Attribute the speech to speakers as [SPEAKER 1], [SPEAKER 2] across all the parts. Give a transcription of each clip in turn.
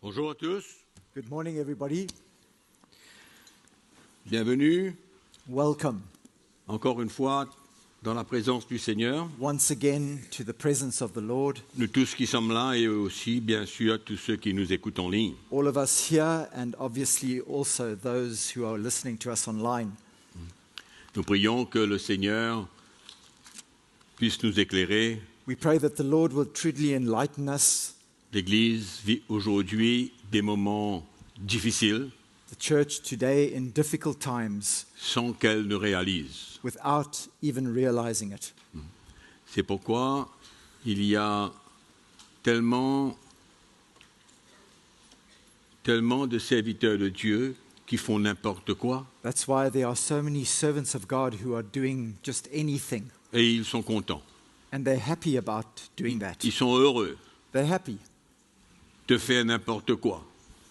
[SPEAKER 1] Bonjour à tous,
[SPEAKER 2] Good morning, everybody.
[SPEAKER 1] bienvenue
[SPEAKER 2] Welcome
[SPEAKER 1] encore une fois dans la présence du Seigneur.
[SPEAKER 2] once again to the presence of the Lord.
[SPEAKER 1] Nous tous qui sommes là et aussi bien sûr tous ceux qui nous écoutent en ligne.
[SPEAKER 2] All of us here, and obviously also those who are listening to us online.
[SPEAKER 1] Nous prions que le Seigneur puisse nous éclairer.
[SPEAKER 2] We pray that the Lord will truly enlighten us.
[SPEAKER 1] L'Église vit aujourd'hui des moments difficiles
[SPEAKER 2] The church today in difficult times
[SPEAKER 1] sans qu'elle ne réalise.
[SPEAKER 2] without even realizing it.
[SPEAKER 1] C'est pourquoi il y a tellement de serviteurs de Dieu qui font n'importe quoi
[SPEAKER 2] That's why there are so many servants of God who are doing just anything,
[SPEAKER 1] et ils sont contents.
[SPEAKER 2] and they're happy about doing that.
[SPEAKER 1] Ils sont heureux
[SPEAKER 2] They're happy
[SPEAKER 1] de faire n'importe quoi.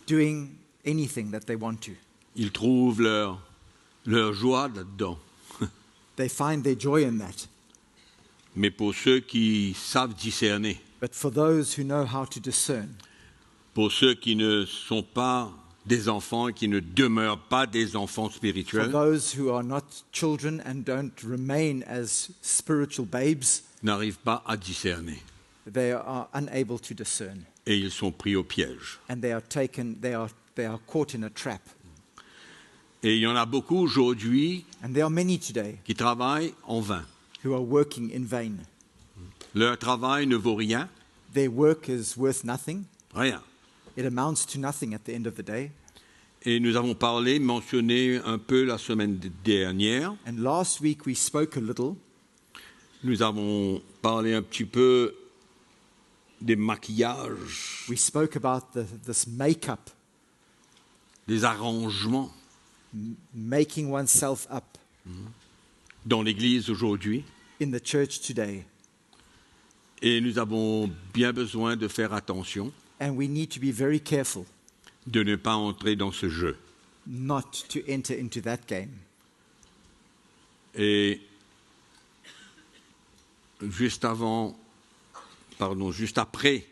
[SPEAKER 2] doing anything that they want to.
[SPEAKER 1] Ils trouvent leur joie là-dedans.
[SPEAKER 2] They find their joy in that.
[SPEAKER 1] Mais pour ceux qui savent discerner,
[SPEAKER 2] But for those who know how to discern,
[SPEAKER 1] pour ceux qui ne sont pas des enfants et qui ne demeurent pas des enfants
[SPEAKER 2] for
[SPEAKER 1] spirituels,
[SPEAKER 2] those who are not children and don't remain as spiritual babes,
[SPEAKER 1] n'arrivent pas à discerner.
[SPEAKER 2] they are unable to discern.
[SPEAKER 1] Et ils sont pris au piège.
[SPEAKER 2] And they are caught in a trap.
[SPEAKER 1] Et il y en a beaucoup aujourd'hui
[SPEAKER 2] And there are many today
[SPEAKER 1] qui travaillent en vain.
[SPEAKER 2] who are working in vain.
[SPEAKER 1] Leur travail ne vaut rien,
[SPEAKER 2] Their work is worth nothing.
[SPEAKER 1] rien.
[SPEAKER 2] It amounts to nothing at the end of the day.
[SPEAKER 1] Et nous avons mentionné un peu la semaine dernière,
[SPEAKER 2] And last week we spoke a little.
[SPEAKER 1] nous avons parlé un petit peu des maquillages,
[SPEAKER 2] We spoke about this makeup,
[SPEAKER 1] des arrangements
[SPEAKER 2] making oneself up
[SPEAKER 1] dans l'Église aujourd'hui.
[SPEAKER 2] in the church today.
[SPEAKER 1] Et nous avons bien besoin de faire attention,
[SPEAKER 2] And we need to be very careful
[SPEAKER 1] de ne pas entrer dans ce jeu.
[SPEAKER 2] not to enter into that game.
[SPEAKER 1] Et juste après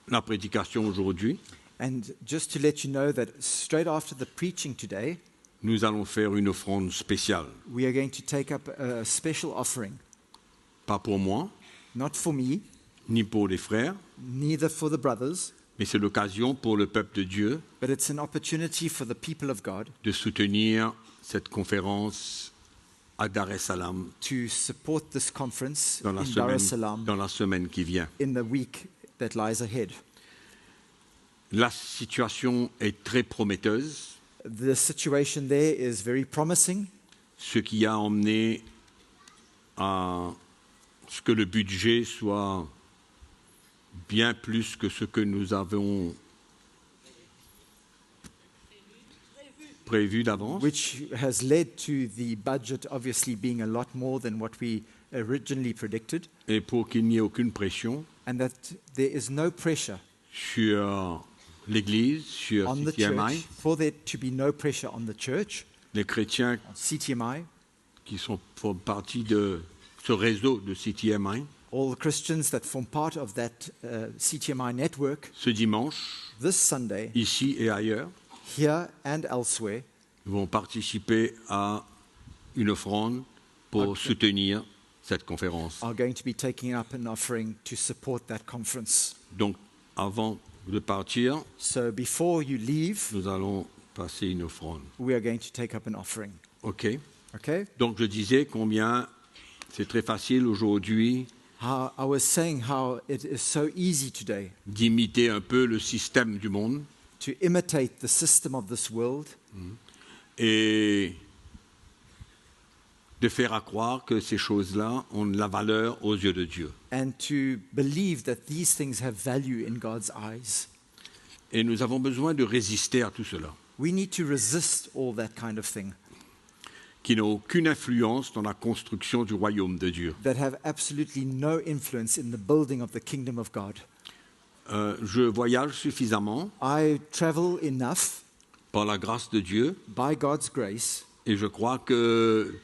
[SPEAKER 1] la prédication aujourd'hui,
[SPEAKER 2] And just to let you know that straight after the preaching today,
[SPEAKER 1] nous allons faire une offrande spéciale.
[SPEAKER 2] we are going to take up a special offering,
[SPEAKER 1] Pas pour moi,
[SPEAKER 2] not for me,
[SPEAKER 1] ni pour les frères,
[SPEAKER 2] neither for the brothers,
[SPEAKER 1] mais c'est l'occasion pour le peuple de Dieu
[SPEAKER 2] but it's an opportunity for the people of God
[SPEAKER 1] de soutenir cette conférence à Dar es Salaam
[SPEAKER 2] to support this conference
[SPEAKER 1] dans la
[SPEAKER 2] in Dar es
[SPEAKER 1] semaine,
[SPEAKER 2] Salaam
[SPEAKER 1] dans la semaine qui vient.
[SPEAKER 2] in the week that lies ahead.
[SPEAKER 1] La situation est très prometteuse,
[SPEAKER 2] The situation there is very promising,
[SPEAKER 1] ce qui a emmené à ce que le budget soit bien plus que ce que nous avons prévu d'avance.
[SPEAKER 2] which has led to the budget obviously being a lot more than what we originally predicted,
[SPEAKER 1] Et pour qu'il n'y ait aucune pression
[SPEAKER 2] and that there is no pressure
[SPEAKER 1] sur l'Église, sur
[SPEAKER 2] on the
[SPEAKER 1] CTMI,
[SPEAKER 2] church, for there to be no pressure on the church,
[SPEAKER 1] les chrétiens
[SPEAKER 2] on CTMI,
[SPEAKER 1] qui font partie de ce réseau de CTMI,
[SPEAKER 2] all the Christians that form part of that CTMI network,
[SPEAKER 1] ce dimanche,
[SPEAKER 2] this Sunday,
[SPEAKER 1] ici et ailleurs,
[SPEAKER 2] here and elsewhere,
[SPEAKER 1] vont participer à une offrande pour soutenir cette conférence.
[SPEAKER 2] are going to be taking up an offering to support that conference.
[SPEAKER 1] Donc, avant de partir,
[SPEAKER 2] So before you leave,
[SPEAKER 1] nous allons passer une offrande.
[SPEAKER 2] we are going to take up an offering.
[SPEAKER 1] OK?
[SPEAKER 2] Okay?
[SPEAKER 1] Donc, je disais combien c'est très facile aujourd'hui
[SPEAKER 2] How I was saying how it is so easy today
[SPEAKER 1] d'imiter un peu le système du monde
[SPEAKER 2] to imitate the system of this world
[SPEAKER 1] et de faire à croire que ces choses-là ont de la valeur aux yeux de Dieu.
[SPEAKER 2] and to believe that these things have value in God's eyes.
[SPEAKER 1] Et nous avons besoin de résister à tout cela,
[SPEAKER 2] We need to resist all that kind of thing
[SPEAKER 1] qui n'a aucune influence dans la construction du royaume de Dieu.
[SPEAKER 2] that have absolutely no influence in the building of the kingdom of God.
[SPEAKER 1] Je voyage suffisamment
[SPEAKER 2] I travel enough
[SPEAKER 1] par la grâce de Dieu
[SPEAKER 2] by God's grace,
[SPEAKER 1] et je crois que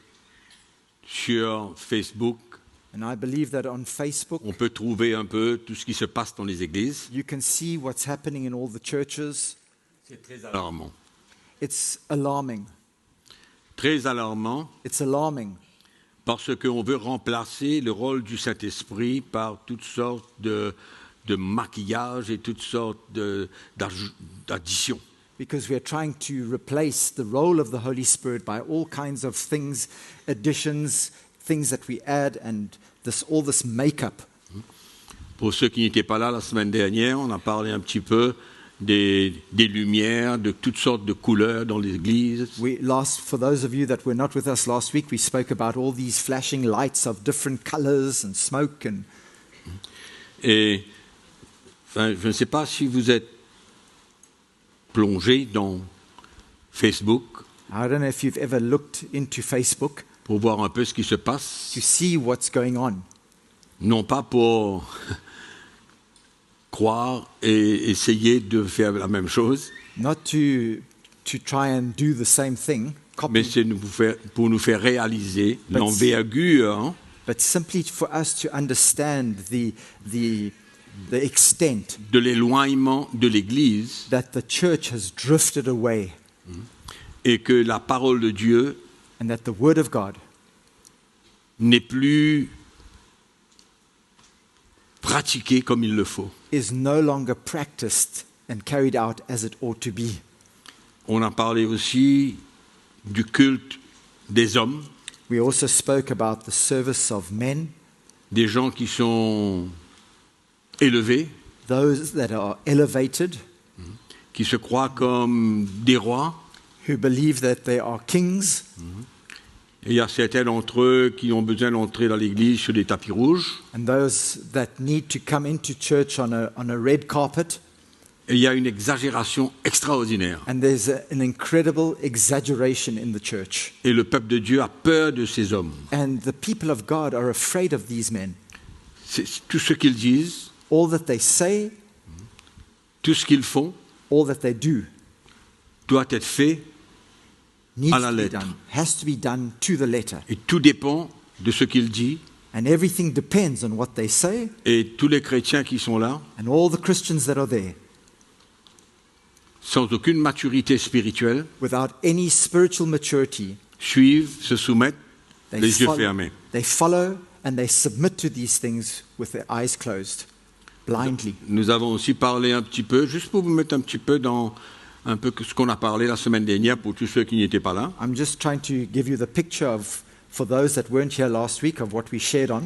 [SPEAKER 1] sur Facebook
[SPEAKER 2] And I believe that on Facebook,
[SPEAKER 1] on peut trouver un peu tout ce qui se passe dans les églises.
[SPEAKER 2] you can see what's happening in all the churches.
[SPEAKER 1] C'est très alarmant.
[SPEAKER 2] It's alarming.
[SPEAKER 1] Très alarmant
[SPEAKER 2] It's alarming
[SPEAKER 1] parce qu'on veut remplacer le rôle du Saint-Esprit par toutes sortes de maquillage et toutes sortes d'additions.
[SPEAKER 2] because we are trying to replace the role of the Holy Spirit by all kinds of things, additions, things that we add, and all this makeup.
[SPEAKER 1] Pour ceux qui n'étaient pas là la semaine dernière, on a parlé un petit peu des lumières, de toutes sortes de couleurs dans l'église.
[SPEAKER 2] For those of you that were not with us last week, we spoke about all these flashing lights of different colors and smoke.
[SPEAKER 1] Et enfin, je ne sais pas si vous êtes plongé dans Facebook
[SPEAKER 2] I don't know if you've ever looked into Facebook
[SPEAKER 1] pour voir un peu ce qui se passe.
[SPEAKER 2] to see what's going on.
[SPEAKER 1] Non pas pour croire et essayer de faire la même chose,
[SPEAKER 2] Not to try and do the same thing,
[SPEAKER 1] mais
[SPEAKER 2] copy,
[SPEAKER 1] c'est pour nous faire réaliser l'envergure
[SPEAKER 2] but simply for us to understand the extent
[SPEAKER 1] de l'éloignement de l'Église
[SPEAKER 2] that the church has drifted away
[SPEAKER 1] et que la parole de Dieu
[SPEAKER 2] and that the Word of God
[SPEAKER 1] n'est plus pratiquée comme il le faut.
[SPEAKER 2] is no longer practiced and carried out as it ought to be.
[SPEAKER 1] On a parlé aussi du culte des hommes,
[SPEAKER 2] We also spoke about the service of men,
[SPEAKER 1] des gens qui sont élevés,
[SPEAKER 2] those that are elevated,
[SPEAKER 1] qui se croient comme des rois.
[SPEAKER 2] who believe that they are kings,
[SPEAKER 1] Et il y a certains d'entre eux qui ont besoin d'entrer dans l'église sur des tapis rouges.
[SPEAKER 2] and those that need to come into church on a red carpet.
[SPEAKER 1] Et il y a une exagération extraordinaire.
[SPEAKER 2] And there's an incredible exaggeration in the church.
[SPEAKER 1] Et le peuple de Dieu a peur de ces hommes.
[SPEAKER 2] And the people of God are afraid of these men.
[SPEAKER 1] C'est tout ce qu'ils disent,
[SPEAKER 2] All that they say,
[SPEAKER 1] tout ce qu'ils font,
[SPEAKER 2] all that they do
[SPEAKER 1] doit être fait
[SPEAKER 2] needs
[SPEAKER 1] à la
[SPEAKER 2] to be
[SPEAKER 1] lettre.
[SPEAKER 2] done, has to be done to the letter.
[SPEAKER 1] Et tout dépend de ce qu'il dit.
[SPEAKER 2] And everything depends on what they say,
[SPEAKER 1] Et tous les chrétiens qui sont là,
[SPEAKER 2] and all the Christians that are there,
[SPEAKER 1] sans aucune maturité spirituelle,
[SPEAKER 2] without any spiritual maturity,
[SPEAKER 1] suivent, se soumettent,
[SPEAKER 2] they
[SPEAKER 1] les yeux
[SPEAKER 2] follow,
[SPEAKER 1] fermés.
[SPEAKER 2] they follow and they submit to these things with their eyes closed, blindly.
[SPEAKER 1] Nous avons aussi parlé un petit peu, juste pour vous mettre un petit peu dans un peu ce qu'on a parlé la semaine dernière pour tous ceux qui n'étaient pas là.
[SPEAKER 2] I'm just trying to give you the picture of, for those that weren't here last week, of what we shared on.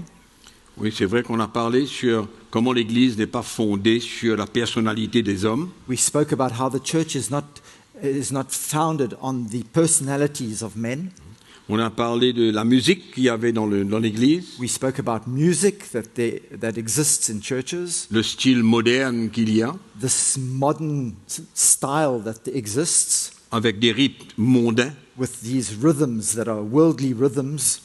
[SPEAKER 1] Oui, c'est vrai qu'on a parlé sur comment l'Église n'est pas fondée sur la personnalité des hommes,
[SPEAKER 2] We spoke about how the church is not founded on the personalities of men.
[SPEAKER 1] on a parlé de la musique qu'il y avait dans l'Église,
[SPEAKER 2] We spoke about music that exists in churches,
[SPEAKER 1] le style moderne qu'il y a,
[SPEAKER 2] this modern style that exists
[SPEAKER 1] avec des rythmes mondains,
[SPEAKER 2] with these rhythms that are worldly rhythms.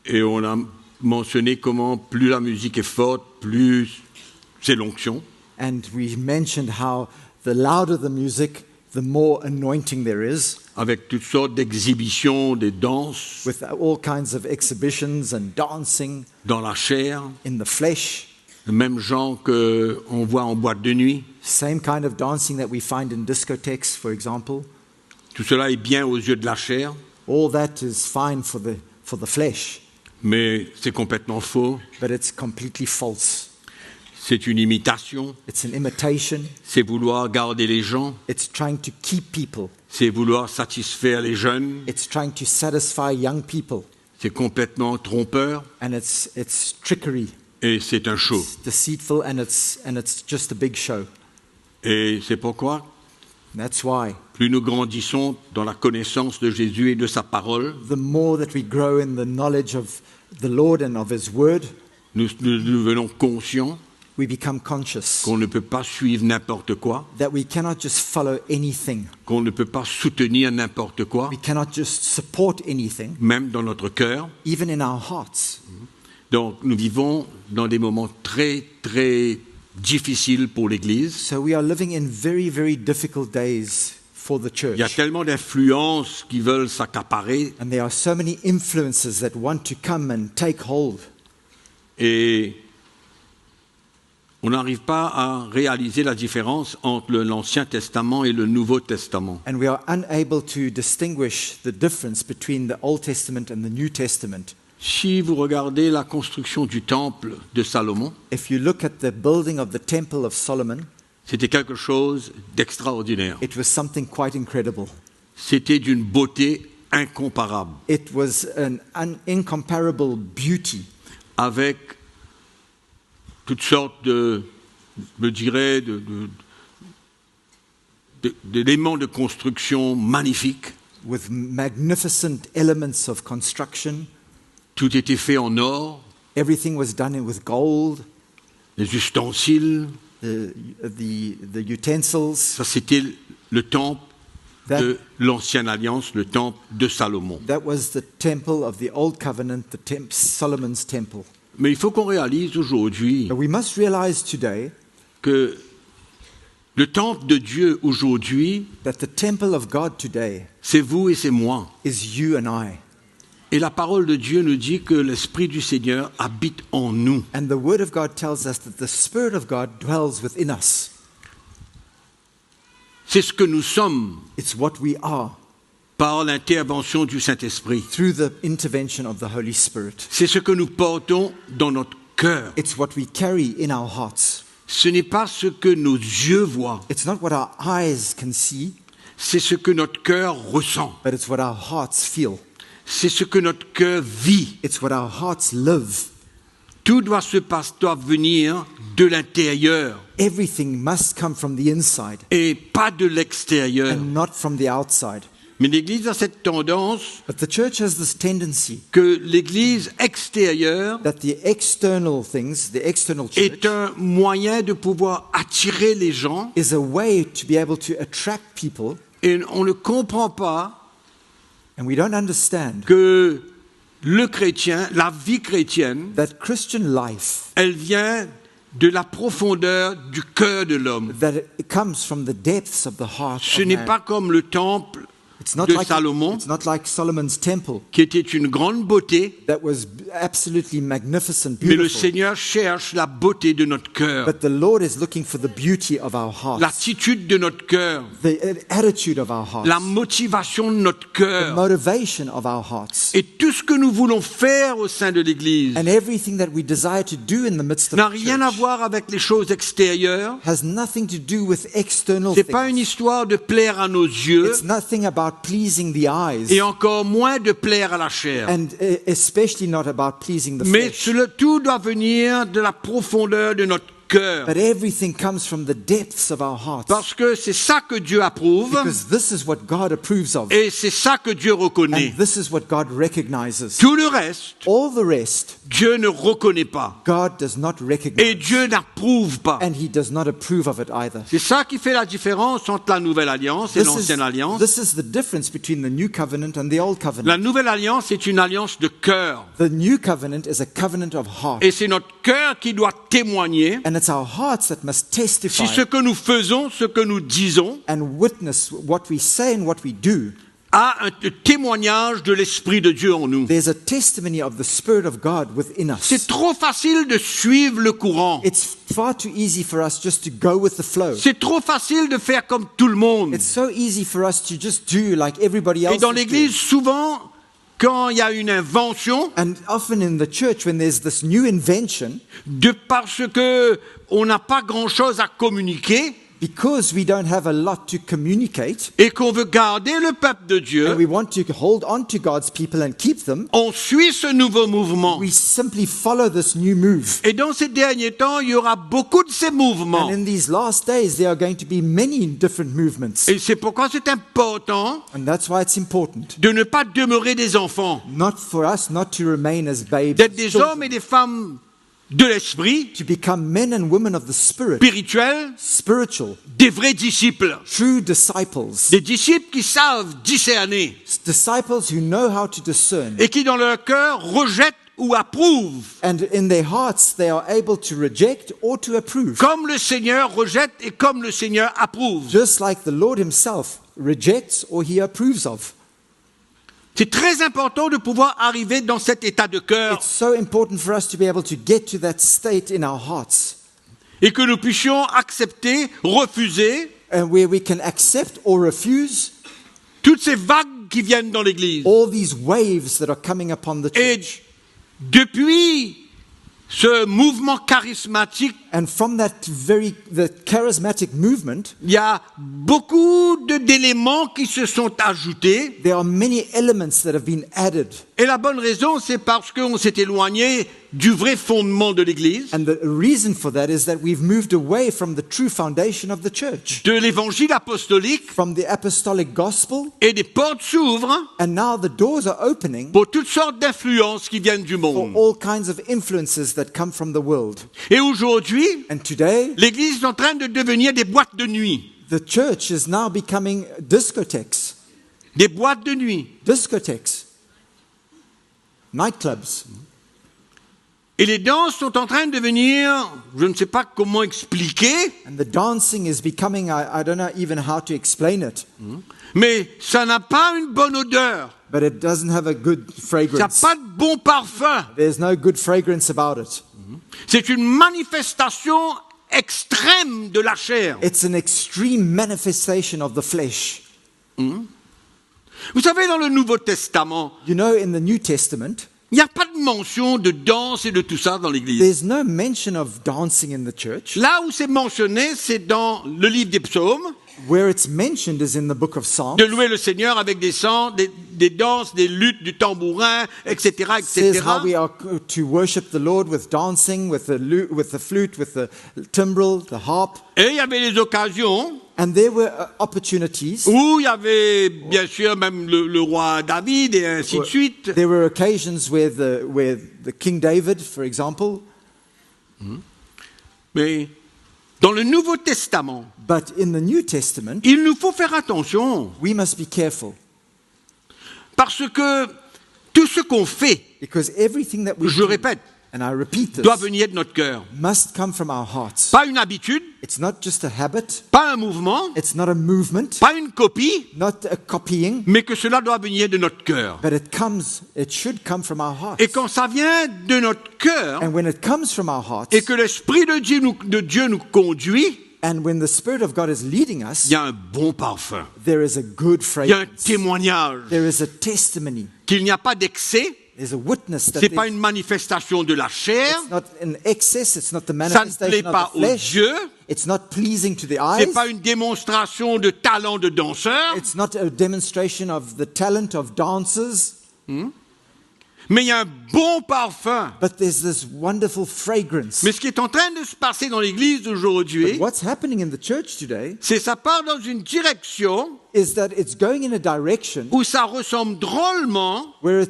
[SPEAKER 1] et on a mentionné comment plus la musique est forte, plus c'est l'onction.
[SPEAKER 2] And we mentioned how the louder the music, the more anointing there is,
[SPEAKER 1] Avec toutes sortes d'exhibitions, des danses
[SPEAKER 2] with all kinds of exhibitions and dancing
[SPEAKER 1] dans la chair,
[SPEAKER 2] in the flesh,
[SPEAKER 1] le même genre qu'on voit en boîte de nuit.
[SPEAKER 2] same kind of dancing that we find in discotheques, for example.
[SPEAKER 1] Tout cela est bien aux yeux de la chair,
[SPEAKER 2] All that is fine for the flesh,
[SPEAKER 1] mais c'est complètement faux.
[SPEAKER 2] but it's completely false.
[SPEAKER 1] C'est une imitation,
[SPEAKER 2] It's an imitation.
[SPEAKER 1] c'est vouloir garder les gens,
[SPEAKER 2] It's trying to keep people.
[SPEAKER 1] c'est vouloir satisfaire les jeunes,
[SPEAKER 2] It's trying to satisfy young people.
[SPEAKER 1] c'est complètement trompeur
[SPEAKER 2] And it's trickery.
[SPEAKER 1] et c'est un show.
[SPEAKER 2] It's deceitful, and it's just a big show.
[SPEAKER 1] Et c'est pourquoi,
[SPEAKER 2] That's why
[SPEAKER 1] plus nous grandissons dans la connaissance de Jésus et de sa parole,
[SPEAKER 2] the more that we grow in the knowledge of the Lord and of His Word,
[SPEAKER 1] nous devenons conscients
[SPEAKER 2] we become conscious
[SPEAKER 1] qu'on ne peut pas suivre n'importe quoi,
[SPEAKER 2] that we cannot just follow anything.
[SPEAKER 1] qu'on ne peut pas soutenir n'importe quoi,
[SPEAKER 2] We cannot just support anything,
[SPEAKER 1] même dans notre cœur.
[SPEAKER 2] even in our hearts.
[SPEAKER 1] Donc nous vivons dans des moments très, très difficiles pour l'Église.
[SPEAKER 2] So we are living in very, very difficult days for the
[SPEAKER 1] Il y a
[SPEAKER 2] church.
[SPEAKER 1] tellement d'influences qui veulent s'accaparer
[SPEAKER 2] And there are so many influences that want to come and take hold.
[SPEAKER 1] Et on n'arrive pas à réaliser la différence entre l'Ancien Testament et le Nouveau Testament.
[SPEAKER 2] And we are unable to distinguish the difference between the Old Testament and the New Testament.
[SPEAKER 1] Si vous regardez la construction du temple de Salomon,
[SPEAKER 2] If you look at the building of the Temple of Solomon,
[SPEAKER 1] c'était quelque chose d'extraordinaire.
[SPEAKER 2] it was something quite incredible.
[SPEAKER 1] C'était d'une beauté incomparable,
[SPEAKER 2] It was an incomparable beauty,
[SPEAKER 1] avec toutes sortes d'éléments de construction magnifiques.
[SPEAKER 2] with magnificent elements of construction.
[SPEAKER 1] Tout était fait en or,
[SPEAKER 2] Everything was done with gold,
[SPEAKER 1] les ustensiles.
[SPEAKER 2] the utensils.
[SPEAKER 1] Ça, c'était le temple de l'Ancienne Alliance, le temple de Salomon.
[SPEAKER 2] That was the temple of the Old Covenant, Solomon's temple.
[SPEAKER 1] Mais il faut qu'on réalise aujourd'hui
[SPEAKER 2] But we must realize today
[SPEAKER 1] que le temple de Dieu aujourd'hui,
[SPEAKER 2] that the temple of God today
[SPEAKER 1] c'est vous et c'est moi.
[SPEAKER 2] is you and I.
[SPEAKER 1] Et la parole de Dieu nous dit que l'Esprit du Seigneur habite en nous.
[SPEAKER 2] And the Word of God tells us that the Spirit of God dwells within us.
[SPEAKER 1] C'est ce que nous sommes
[SPEAKER 2] It's what we are
[SPEAKER 1] par l'intervention du Saint-Esprit.
[SPEAKER 2] through the intervention of the Holy Spirit.
[SPEAKER 1] C'est ce que nous portons dans notre cœur.
[SPEAKER 2] It's what we carry in our hearts.
[SPEAKER 1] Ce n'est pas ce que nos yeux voient,
[SPEAKER 2] It's not what our eyes can see,
[SPEAKER 1] c'est ce que notre cœur ressent.
[SPEAKER 2] but it's what our hearts feel.
[SPEAKER 1] C'est ce que notre cœur vit.
[SPEAKER 2] It's what our hearts live.
[SPEAKER 1] Tout doit venir de l'intérieur
[SPEAKER 2] Everything must come from the inside
[SPEAKER 1] et pas de l'extérieur.
[SPEAKER 2] and not from the outside.
[SPEAKER 1] Mais l'Église a cette tendance
[SPEAKER 2] But the church has this tendency
[SPEAKER 1] que l'Église extérieure
[SPEAKER 2] that the external things, the external church,
[SPEAKER 1] est un moyen de pouvoir attirer les gens,
[SPEAKER 2] is a way to be able to attract people,
[SPEAKER 1] et on ne comprend pas
[SPEAKER 2] and we don't understand
[SPEAKER 1] que le chrétien, la vie chrétienne,
[SPEAKER 2] that Christian life,
[SPEAKER 1] elle vient de la profondeur du cœur de l'homme.
[SPEAKER 2] that it comes from the depths of the heart
[SPEAKER 1] Ce
[SPEAKER 2] of
[SPEAKER 1] n'est
[SPEAKER 2] man.
[SPEAKER 1] pas comme le temple
[SPEAKER 2] It's not
[SPEAKER 1] de
[SPEAKER 2] like
[SPEAKER 1] Salomon,
[SPEAKER 2] it's not like Solomon's temple
[SPEAKER 1] qui était une grande beauté,
[SPEAKER 2] that was absolutely magnificent,
[SPEAKER 1] mais le
[SPEAKER 2] beautiful.
[SPEAKER 1] Seigneur cherche la beauté de notre cœur,
[SPEAKER 2] But the Lord is looking for the beauty of our hearts,
[SPEAKER 1] l'attitude de notre cœur,
[SPEAKER 2] the attitude of our hearts,
[SPEAKER 1] la motivation de notre
[SPEAKER 2] the
[SPEAKER 1] cœur.
[SPEAKER 2] motivation of our hearts,
[SPEAKER 1] Et tout ce que nous voulons faire au sein de l'Église
[SPEAKER 2] and everything that we desire to do in the midst of
[SPEAKER 1] n'a
[SPEAKER 2] the
[SPEAKER 1] rien à
[SPEAKER 2] church
[SPEAKER 1] voir avec les choses extérieures.
[SPEAKER 2] has nothing to do with external
[SPEAKER 1] C'est pas une
[SPEAKER 2] things.
[SPEAKER 1] histoire de plaire à nos yeux
[SPEAKER 2] It's nothing about pleasing the eyes,
[SPEAKER 1] et encore moins de plaire à la chair.
[SPEAKER 2] and especially not about pleasing the
[SPEAKER 1] Mais
[SPEAKER 2] flesh.
[SPEAKER 1] tout doit venir de la profondeur de notre cœur.
[SPEAKER 2] But everything comes from the depths of our hearts,
[SPEAKER 1] Parce que c'est ça que Dieu approuve
[SPEAKER 2] because this is what God approves of,
[SPEAKER 1] et c'est ça que Dieu reconnaît.
[SPEAKER 2] and this is what God recognizes.
[SPEAKER 1] Tout le reste,
[SPEAKER 2] All the rest,
[SPEAKER 1] Dieu ne reconnaît pas.
[SPEAKER 2] God does not
[SPEAKER 1] Et
[SPEAKER 2] recognize,
[SPEAKER 1] Dieu n'approuve pas.
[SPEAKER 2] and He does not approve of it either.
[SPEAKER 1] C'est ça qui fait la différence entre la Nouvelle Alliance et l'Ancienne Alliance.
[SPEAKER 2] This is the difference between the New Covenant and the Old
[SPEAKER 1] La
[SPEAKER 2] Covenant.
[SPEAKER 1] Nouvelle Alliance est une alliance de cœur.
[SPEAKER 2] The New Covenant is a covenant of heart,
[SPEAKER 1] Et c'est notre cœur qui doit témoigner
[SPEAKER 2] and it's our hearts that must testify
[SPEAKER 1] si ce que nous faisons, ce que nous disons,
[SPEAKER 2] and witness what we say and what we do.
[SPEAKER 1] a un témoignage de l'Esprit de Dieu en nous.
[SPEAKER 2] There's a testimony of the Spirit of God within us.
[SPEAKER 1] C'est trop facile de suivre le courant.
[SPEAKER 2] It's far too easy for us just to go with the flow.
[SPEAKER 1] C'est trop facile de faire comme tout le monde.
[SPEAKER 2] It's so easy for us to just do like everybody else
[SPEAKER 1] Et dans
[SPEAKER 2] is
[SPEAKER 1] l'Église,
[SPEAKER 2] doing.
[SPEAKER 1] souvent, quand il y a une invention,
[SPEAKER 2] And often in the church, when there's this new invention,
[SPEAKER 1] de parce que on n'a pas grand-chose à communiquer
[SPEAKER 2] because we don't have a lot to communicate,
[SPEAKER 1] et qu'on veut garder le peuple de
[SPEAKER 2] and
[SPEAKER 1] Dieu,
[SPEAKER 2] we want to hold on to God's people and keep them,
[SPEAKER 1] on suit ce nouveau mouvement.
[SPEAKER 2] we simply follow this new move.
[SPEAKER 1] Et dans ces derniers temps, il y aura beaucoup de ces mouvements.
[SPEAKER 2] And in these last days, there are going to be many different movements.
[SPEAKER 1] Et c'est pourquoi c'est important
[SPEAKER 2] And that's why it's important,
[SPEAKER 1] de ne pas demeurer des enfants,
[SPEAKER 2] not for us not to remain as babes,
[SPEAKER 1] d'être des
[SPEAKER 2] children,
[SPEAKER 1] hommes et des femmes de l'esprit,
[SPEAKER 2] to become men and women of the Spirit,
[SPEAKER 1] spirituels,
[SPEAKER 2] spiritual,
[SPEAKER 1] des vrais disciples.
[SPEAKER 2] true disciples,
[SPEAKER 1] Des disciples qui savent discerner
[SPEAKER 2] disciples who know how to discern.
[SPEAKER 1] et qui dans leur cœur rejettent ou approuvent,
[SPEAKER 2] And in their hearts, they are able to reject or to approve.
[SPEAKER 1] comme le Seigneur rejette et comme le Seigneur approuve.
[SPEAKER 2] Just like the Lord himself rejects or he approves of.
[SPEAKER 1] C'est très important de pouvoir arriver dans cet état de cœur
[SPEAKER 2] It's so important for us to be able to get to that state in our hearts,
[SPEAKER 1] et que nous puissions accepter, refuser
[SPEAKER 2] and where we can accept or refuse
[SPEAKER 1] toutes ces vagues qui viennent dans l'Église.
[SPEAKER 2] all these waves that are coming upon the
[SPEAKER 1] Et
[SPEAKER 2] church.
[SPEAKER 1] depuis ce mouvement charismatique,
[SPEAKER 2] And from the charismatic movement,
[SPEAKER 1] il y a beaucoup d'éléments qui se sont ajoutés.
[SPEAKER 2] there are many elements that have been added.
[SPEAKER 1] Et la bonne raison, c'est parce qu'on s'est éloigné du vrai fondement de l'Église,
[SPEAKER 2] And the reason for that is that we've moved away from the true foundation of the church,
[SPEAKER 1] de l'évangile apostolique,
[SPEAKER 2] from the apostolic gospel,
[SPEAKER 1] et des portes s'ouvrent
[SPEAKER 2] and now the doors are opening
[SPEAKER 1] pour toutes sortes d'influences qui viennent du
[SPEAKER 2] for
[SPEAKER 1] monde.
[SPEAKER 2] all kinds of influences that come from the world.
[SPEAKER 1] Et aujourd'hui,
[SPEAKER 2] And today,
[SPEAKER 1] l'Église est en train de devenir des boîtes de nuit.
[SPEAKER 2] the church is now becoming discotheques,
[SPEAKER 1] Des boîtes de nuit.
[SPEAKER 2] nightclubs.
[SPEAKER 1] Et les danses sont en train de devenir, je ne sais pas comment expliquer,
[SPEAKER 2] And the dancing is becoming, I don't know even how to explain it,
[SPEAKER 1] mais ça n'a pas une bonne odeur.
[SPEAKER 2] but it doesn't have a good
[SPEAKER 1] Ça n'a
[SPEAKER 2] fragrance.
[SPEAKER 1] pas de bon parfum.
[SPEAKER 2] There's no good fragrance about it.
[SPEAKER 1] C'est une manifestation extrême de la chair.
[SPEAKER 2] It's an extreme manifestation of the flesh.
[SPEAKER 1] Vous savez, dans le Nouveau Testament,
[SPEAKER 2] You know, in the New Testament,
[SPEAKER 1] il n'y a pas de mention de danse et de tout ça dans l'Église.
[SPEAKER 2] there's no mention of dancing in the church.
[SPEAKER 1] Là où c'est mentionné, c'est dans le livre des psaumes,
[SPEAKER 2] Where it's mentioned is in the book of Psalms.
[SPEAKER 1] de louer le Seigneur avec des chants, des danses, des luttes, du tambourin, etc.,
[SPEAKER 2] It says
[SPEAKER 1] etc.
[SPEAKER 2] how we are to worship the Lord with dancing, with the flute, with the timbrel, the harp.
[SPEAKER 1] Et il y avait les occasions
[SPEAKER 2] And there were opportunities.
[SPEAKER 1] où il y avait bien sûr même le roi David et ainsi de suite.
[SPEAKER 2] There were occasions where the King David, for example,
[SPEAKER 1] Mais dans le Nouveau Testament,
[SPEAKER 2] but in the New Testament,
[SPEAKER 1] il nous faut faire attention
[SPEAKER 2] we must be careful
[SPEAKER 1] parce que tout ce qu'on fait,
[SPEAKER 2] because everything that we
[SPEAKER 1] je
[SPEAKER 2] do,
[SPEAKER 1] répète,
[SPEAKER 2] and I repeat this,
[SPEAKER 1] doit venir de notre cœur.
[SPEAKER 2] must come from our hearts.
[SPEAKER 1] Pas une habitude,
[SPEAKER 2] It's not just a habit,
[SPEAKER 1] pas un mouvement,
[SPEAKER 2] it's not a movement,
[SPEAKER 1] pas une copie,
[SPEAKER 2] not a copying,
[SPEAKER 1] mais que cela doit venir de notre cœur.
[SPEAKER 2] but it should come from our hearts.
[SPEAKER 1] Et quand ça vient de notre cœur
[SPEAKER 2] And when it comes from our hearts,
[SPEAKER 1] et que l'Esprit de Dieu nous conduit,
[SPEAKER 2] and when the Spirit of God is leading us,
[SPEAKER 1] il y a un bon parfum,
[SPEAKER 2] there is a good
[SPEAKER 1] il y a un
[SPEAKER 2] fragrance.
[SPEAKER 1] témoignage,
[SPEAKER 2] There is a testimony.
[SPEAKER 1] qu'il n'y a pas d'excès,
[SPEAKER 2] There's a witness that
[SPEAKER 1] c'est pas
[SPEAKER 2] there's-
[SPEAKER 1] une manifestation de la chair,
[SPEAKER 2] it's not an excess, it's not the
[SPEAKER 1] ça ne plaît
[SPEAKER 2] manifestation of
[SPEAKER 1] pas
[SPEAKER 2] the
[SPEAKER 1] aux
[SPEAKER 2] flesh,
[SPEAKER 1] yeux,
[SPEAKER 2] it's not pleasing to the
[SPEAKER 1] c'est
[SPEAKER 2] eyes,
[SPEAKER 1] pas une démonstration de talent de danseur,
[SPEAKER 2] it's not a demonstration of the talent of dancers,
[SPEAKER 1] mais il y a un bon parfum.
[SPEAKER 2] but there's this wonderful fragrance.
[SPEAKER 1] Mais ce qui est en train de se passer dans l'Église d'aujourd'hui,
[SPEAKER 2] But what's happening in the church today
[SPEAKER 1] c'est ça part dans une direction
[SPEAKER 2] is that it's going in a direction
[SPEAKER 1] où ça ressemble drôlement
[SPEAKER 2] where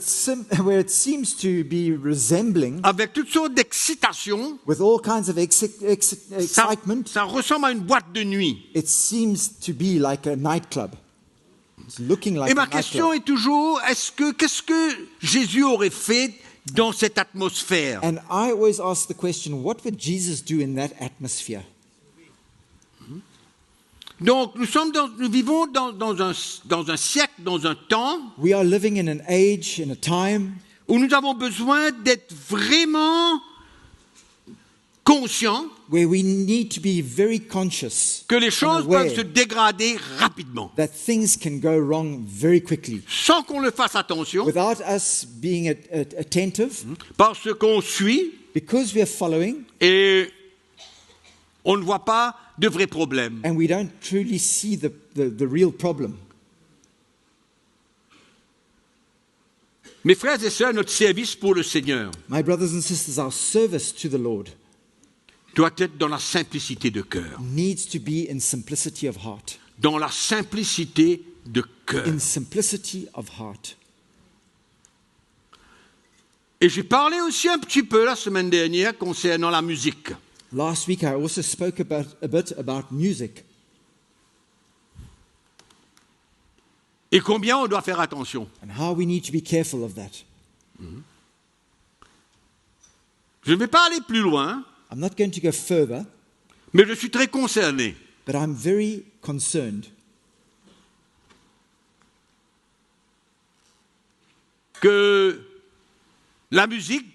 [SPEAKER 2] where it seems to be resembling,
[SPEAKER 1] avec toutes sortes d'excitations.
[SPEAKER 2] with all kinds of
[SPEAKER 1] Ça,
[SPEAKER 2] excitement,
[SPEAKER 1] ça ressemble à une boîte de nuit.
[SPEAKER 2] it seems to be like a nightclub. It's looking like
[SPEAKER 1] Et
[SPEAKER 2] a
[SPEAKER 1] ma question
[SPEAKER 2] nightclub.
[SPEAKER 1] est toujours, qu'est-ce que Jésus aurait fait dans cette atmosphère?
[SPEAKER 2] And I always ask the question, what would Jesus do in that atmosphere?
[SPEAKER 1] Donc nous vivons dans un siècle, dans un temps
[SPEAKER 2] We are living in an age, in a time,
[SPEAKER 1] où nous avons besoin d'être vraiment conscients
[SPEAKER 2] where we need to be very conscious
[SPEAKER 1] que les
[SPEAKER 2] and
[SPEAKER 1] choses
[SPEAKER 2] aware
[SPEAKER 1] peuvent se dégrader rapidement,
[SPEAKER 2] that things can go wrong very quickly
[SPEAKER 1] sans qu'on le fasse attention,
[SPEAKER 2] without us being attentive,
[SPEAKER 1] parce qu'on suit
[SPEAKER 2] because we are following
[SPEAKER 1] et on ne voit pas de vrais problèmes.
[SPEAKER 2] and we don't truly see the real problem.
[SPEAKER 1] Mes frères et sœurs, notre service pour le Seigneur
[SPEAKER 2] My brothers and sisters, our service to the Lord
[SPEAKER 1] doit être dans la simplicité de cœur.
[SPEAKER 2] needs to be in simplicity of heart.
[SPEAKER 1] Dans la simplicité de cœur.
[SPEAKER 2] In simplicity of heart.
[SPEAKER 1] Et j'ai parlé aussi un petit peu la semaine dernière concernant la musique.
[SPEAKER 2] Last week, I also spoke a bit about music
[SPEAKER 1] Et combien on doit faire attention.
[SPEAKER 2] and how we need to be careful of that.
[SPEAKER 1] Je ne vais pas aller plus loin,
[SPEAKER 2] I'm not going to go further,
[SPEAKER 1] mais je suis très concerné.
[SPEAKER 2] but I'm very concerned.
[SPEAKER 1] que la musique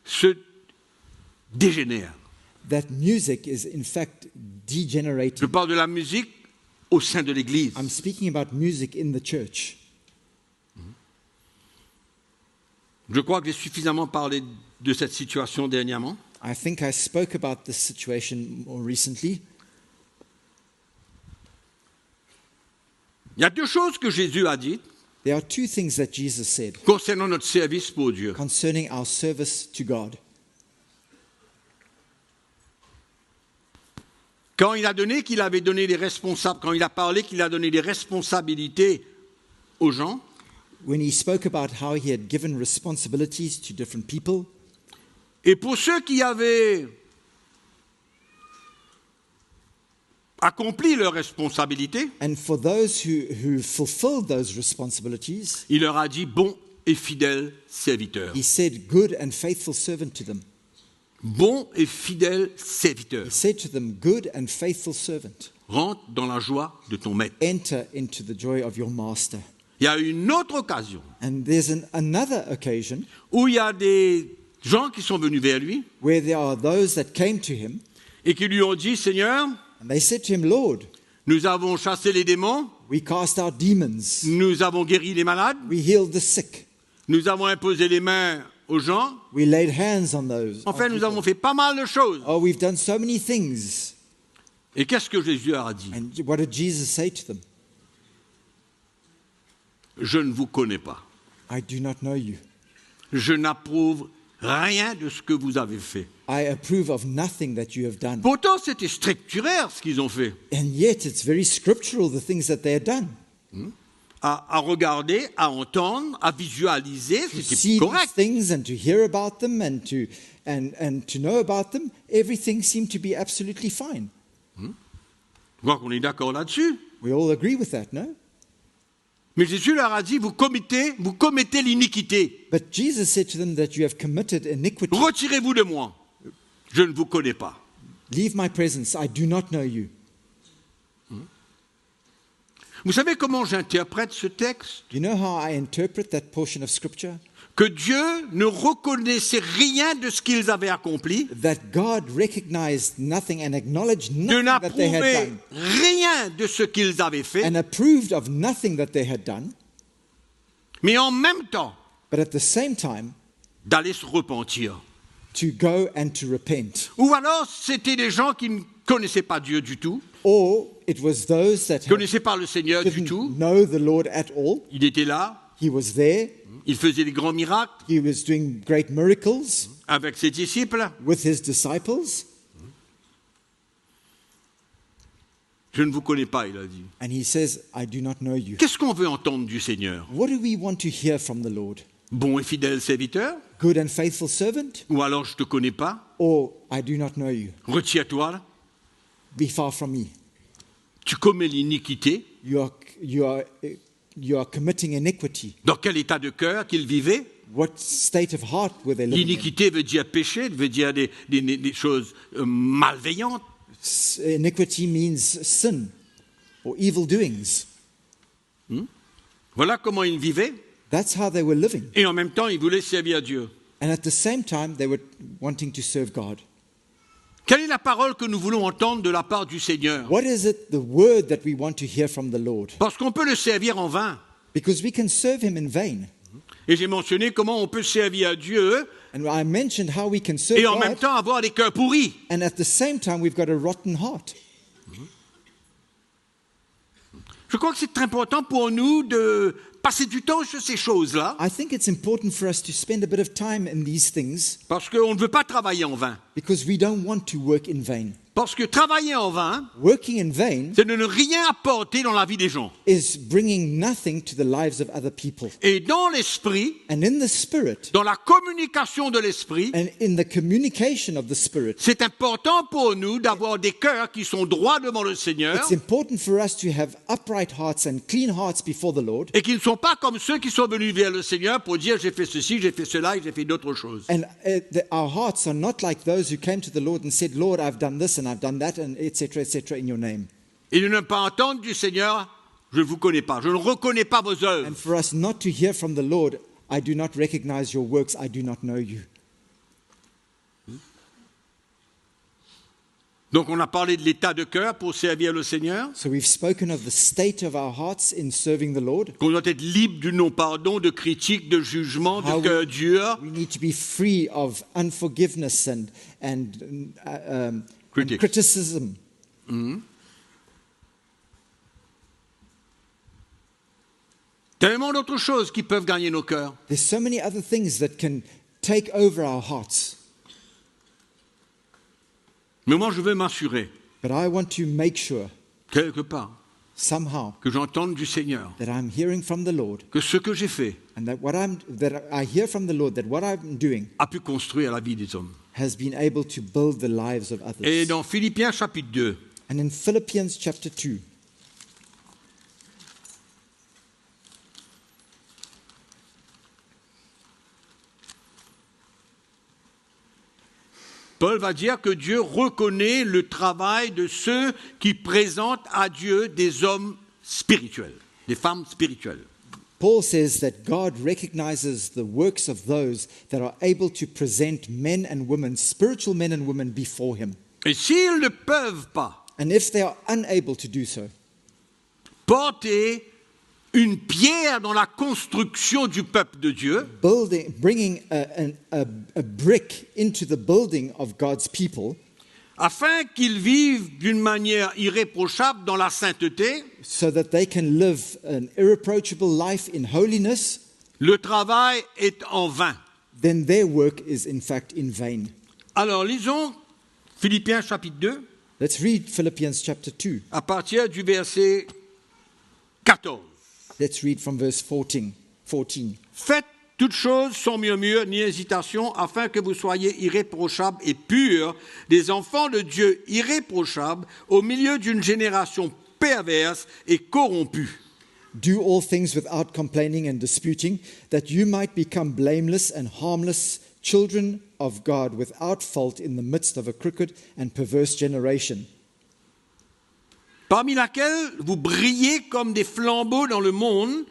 [SPEAKER 1] se dégénère.
[SPEAKER 2] That music is in fact
[SPEAKER 1] Je
[SPEAKER 2] degenerating.
[SPEAKER 1] parle de la musique au sein de l'Église.
[SPEAKER 2] I'm speaking about music in the church.
[SPEAKER 1] Je crois que j'ai suffisamment parlé de cette situation dernièrement.
[SPEAKER 2] I think I spoke about this situation more recently.
[SPEAKER 1] Il y a deux choses que Jésus a dites
[SPEAKER 2] There are two things that Jesus said
[SPEAKER 1] concernant notre service pour Dieu.
[SPEAKER 2] concerning our service to God.
[SPEAKER 1] Quand il a donné qu'il avait donné les responsables, quand il a parlé qu'il a donné des responsabilités aux gens,
[SPEAKER 2] When he spoke about how he had given responsibilities to different people,
[SPEAKER 1] et pour ceux qui avaient accompli leurs responsabilités,
[SPEAKER 2] and for those who fulfilled those responsibilities,
[SPEAKER 1] il leur a dit bon et fidèle serviteur.
[SPEAKER 2] he said, "Good and faithful servant" to them.
[SPEAKER 1] Bon et fidèle serviteur.
[SPEAKER 2] He said to them, "Good and faithful servant,
[SPEAKER 1] Rentre dans la joie de ton maître.
[SPEAKER 2] enter into the joy of your master."
[SPEAKER 1] Il y a une autre occasion
[SPEAKER 2] And there's another occasion
[SPEAKER 1] où il y a des gens qui sont venus vers lui
[SPEAKER 2] where there are those that came to him
[SPEAKER 1] et qui lui ont dit, Seigneur,
[SPEAKER 2] and they said to him, "Lord,
[SPEAKER 1] nous avons chassé les démons,
[SPEAKER 2] we cast out demons,
[SPEAKER 1] nous avons guéri les malades,
[SPEAKER 2] we healed the sick,
[SPEAKER 1] nous avons imposé les mains aux gens.
[SPEAKER 2] we laid hands on those."
[SPEAKER 1] En fait,
[SPEAKER 2] on
[SPEAKER 1] nous
[SPEAKER 2] people.
[SPEAKER 1] avons fait pas mal de choses.
[SPEAKER 2] Oh, we've done so many things.
[SPEAKER 1] Et qu'est-ce que Jésus leur a dit?
[SPEAKER 2] And what did Jesus say to them?
[SPEAKER 1] Je ne vous connais pas.
[SPEAKER 2] "I do not know you.
[SPEAKER 1] Je n'approuve rien de ce que vous avez fait.
[SPEAKER 2] I approve of nothing that you have done."
[SPEAKER 1] Pourtant, c'était structuraire ce qu'ils ont fait.
[SPEAKER 2] And yet it's very scriptural, the things that they had done.
[SPEAKER 1] À regarder, à entendre, à visualiser,
[SPEAKER 2] To
[SPEAKER 1] c'était
[SPEAKER 2] see these
[SPEAKER 1] correct.
[SPEAKER 2] things and to hear about them and to know about them, everything seemed to be absolutely fine.
[SPEAKER 1] Je crois qu'on est d'accord là-dessus.
[SPEAKER 2] We all agree with that, no?
[SPEAKER 1] Mais Jésus leur a dit, vous commettez l'iniquité.
[SPEAKER 2] But Jesus said to them that you have committed iniquity.
[SPEAKER 1] Retirez-vous de moi. Je ne vous connais pas.
[SPEAKER 2] Leave my presence. I do not know you.
[SPEAKER 1] Vous savez comment j'interprète ce texte?
[SPEAKER 2] You know how I interpret that portion of scripture?
[SPEAKER 1] Que Dieu ne reconnaissait rien de ce qu'ils avaient accompli,
[SPEAKER 2] That God recognized nothing and acknowledged
[SPEAKER 1] ne
[SPEAKER 2] nothing that they had
[SPEAKER 1] n'approuvait
[SPEAKER 2] done
[SPEAKER 1] rien de ce qu'ils avaient fait,
[SPEAKER 2] and approved of nothing that they had done,
[SPEAKER 1] mais en même temps
[SPEAKER 2] but at the same time
[SPEAKER 1] d'aller se repentir.
[SPEAKER 2] to go and to repent.
[SPEAKER 1] Ou alors c'était des gens qui ne connaissaient pas Dieu du tout,
[SPEAKER 2] Or it was those that
[SPEAKER 1] ne connaissaient pas le Seigneur du
[SPEAKER 2] didn't
[SPEAKER 1] tout.
[SPEAKER 2] know the Lord at all.
[SPEAKER 1] Il était là,
[SPEAKER 2] He was there.
[SPEAKER 1] il faisait des grands miracles
[SPEAKER 2] He was doing great miracles
[SPEAKER 1] avec ses disciples.
[SPEAKER 2] with his disciples.
[SPEAKER 1] Je ne vous connais pas, il a dit.
[SPEAKER 2] And he says, "I do not know you."
[SPEAKER 1] Qu'est-ce qu'on veut entendre du Seigneur?
[SPEAKER 2] What do we want to hear from the Lord?
[SPEAKER 1] Bon et fidèle serviteur?
[SPEAKER 2] Good and faithful servant?
[SPEAKER 1] Ou alors je ne te connais pas?
[SPEAKER 2] Or I do not know you?
[SPEAKER 1] Retire-toi là.
[SPEAKER 2] Be far from me.
[SPEAKER 1] Tu commets l'iniquité.
[SPEAKER 2] You are committing iniquity.
[SPEAKER 1] Dans quel état de cœur qu'ils vivaient?
[SPEAKER 2] What state of heart were they living in?
[SPEAKER 1] L'iniquité veut dire péché, veut dire des choses malveillantes.
[SPEAKER 2] Iniquity means sin or evil doings.
[SPEAKER 1] Voilà comment ils vivaient.
[SPEAKER 2] That's how they were living.
[SPEAKER 1] Et en même temps, ils voulaient servir Dieu.
[SPEAKER 2] And at the same time, they were wanting to serve God.
[SPEAKER 1] Quelle est la parole que nous voulons entendre de la part du Seigneur?
[SPEAKER 2] What is it, the word that we want to hear from the Lord?
[SPEAKER 1] Parce qu'on peut le servir en vain.
[SPEAKER 2] Because we can serve him in vain.
[SPEAKER 1] Et j'ai mentionné comment on peut servir Dieu
[SPEAKER 2] And I mentioned how we can serve
[SPEAKER 1] et en même
[SPEAKER 2] God,
[SPEAKER 1] temps avoir des cœurs pourris.
[SPEAKER 2] and at the same time, we've got a rotten heart.
[SPEAKER 1] Je crois que c'est très important pour nous de passer du temps sur ces choses-là,
[SPEAKER 2] I think it's important for us to spend a bit of time in these things
[SPEAKER 1] parce qu'on ne veut pas travailler en vain.
[SPEAKER 2] because we don't want to work in vain.
[SPEAKER 1] Parce que travailler en vain,
[SPEAKER 2] Working in vain
[SPEAKER 1] c'est de ne rien apporter dans la vie des gens.
[SPEAKER 2] is bringing nothing to the lives of other people.
[SPEAKER 1] Et dans l'esprit,
[SPEAKER 2] And in the Spirit,
[SPEAKER 1] dans la communication de l'esprit,
[SPEAKER 2] and in the communication of the Spirit,
[SPEAKER 1] c'est important pour nous d'avoir des cœurs qui sont droits devant le Seigneur
[SPEAKER 2] it's important for us to have upright hearts and clean hearts before the Lord.
[SPEAKER 1] et qui ne sont pas comme ceux qui sont venus vers le Seigneur pour dire j'ai fait ceci, j'ai fait cela et j'ai fait d'autres choses.
[SPEAKER 2] And our hearts are not like those who came to the Lord and said, "Lord, I've done this and I've done that," and etc., etc., in your name.
[SPEAKER 1] Et de ne pas entendre du Seigneur je ne vous connais pas, je ne reconnais pas vos œuvres.
[SPEAKER 2] And for us not to hear from the Lord, I do not recognize your works, I do not know you.
[SPEAKER 1] Donc on a parlé de l'état de cœur pour servir le Seigneur,
[SPEAKER 2] So we've spoken of the state of our hearts in serving the Lord.
[SPEAKER 1] qu'on doit être libre du non-pardon, de critique, de jugement,
[SPEAKER 2] How
[SPEAKER 1] de cœur dur.
[SPEAKER 2] We need to be free of unforgiveness and
[SPEAKER 1] Critics.
[SPEAKER 2] criticism.
[SPEAKER 1] Tellement d'autres choses qui peuvent gagner nos cœurs.
[SPEAKER 2] There's so many other things that can take over our hearts.
[SPEAKER 1] Mais moi, je veux m'assurer,
[SPEAKER 2] But I want to make sure,
[SPEAKER 1] quelque part,
[SPEAKER 2] somehow,
[SPEAKER 1] que j'entende du Seigneur
[SPEAKER 2] that I'm hearing from the Lord,
[SPEAKER 1] que ce que j'ai fait
[SPEAKER 2] and that I hear from the Lord that what I'm doing
[SPEAKER 1] a pu construire la vie des hommes.
[SPEAKER 2] has been able to build the lives of others.
[SPEAKER 1] Et dans Philippiens chapitre 2,
[SPEAKER 2] And in Philippians chapter 2,
[SPEAKER 1] Paul va dire que Dieu reconnaît le travail de ceux qui présentent à Dieu des hommes spirituels, des femmes spirituelles.
[SPEAKER 2] Paul says that God recognizes the works of those that are able to present men and women, spiritual men and women, before him.
[SPEAKER 1] Et s'ils ne peuvent pas
[SPEAKER 2] And if they are unable to do so,
[SPEAKER 1] porter une pierre dans la construction du peuple de Dieu,
[SPEAKER 2] bringing a brick into the building of God's people,
[SPEAKER 1] afin qu'ils vivent d'une manière irréprochable dans la sainteté,
[SPEAKER 2] so that they can live an irreproachable life in holiness,
[SPEAKER 1] le travail est en vain.
[SPEAKER 2] then their work is in fact in vain.
[SPEAKER 1] Alors lisons Philippiens chapitre 2
[SPEAKER 2] Let's read Philippians chapter 2.
[SPEAKER 1] à partir du verset 14.
[SPEAKER 2] Let's read from verse 14.
[SPEAKER 1] Faites toutes choses sans murmure ni hésitation, afin que vous soyez irréprochables et purs, des enfants de Dieu irréprochables, au milieu d'une génération perverse et corrompue.
[SPEAKER 2] Do all things without complaining and disputing, that you might become blameless and harmless, children of God, without fault in the midst of a crooked and perverse generation,
[SPEAKER 1] Parmi laquelle vous brillez comme des flambeaux dans le monde,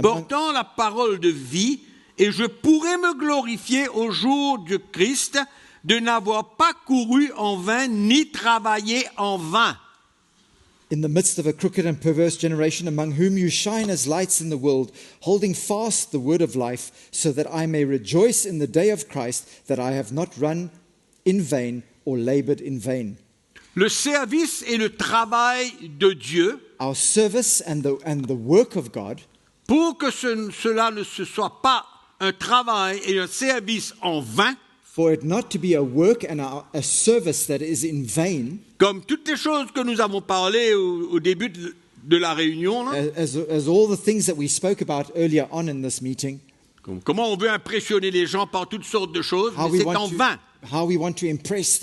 [SPEAKER 1] portant la parole de vie, et je pourrai me glorifier au jour du Christ de n'avoir pas couru en vain ni travaillé en vain.
[SPEAKER 2] in the midst of a crooked and perverse generation, among whom you shine as lights in the world, holding fast the word of life, so that I may rejoice in the day of Christ, that I have not run in vain or labored in vain.
[SPEAKER 1] Le service et le travail de Dieu,
[SPEAKER 2] Our service and the work of God,
[SPEAKER 1] pour que cela ne se soit pas un travail et un service en vain,
[SPEAKER 2] for it not to be a work and a service that is in vain,
[SPEAKER 1] comme toutes les choses que nous avons parlé au début de la réunion, là,
[SPEAKER 2] as all the things that we spoke about earlier on in this meeting,
[SPEAKER 1] comment on veut impressionner les gens par toutes sortes de choses, mais c'est en vain.
[SPEAKER 2] how we want to impress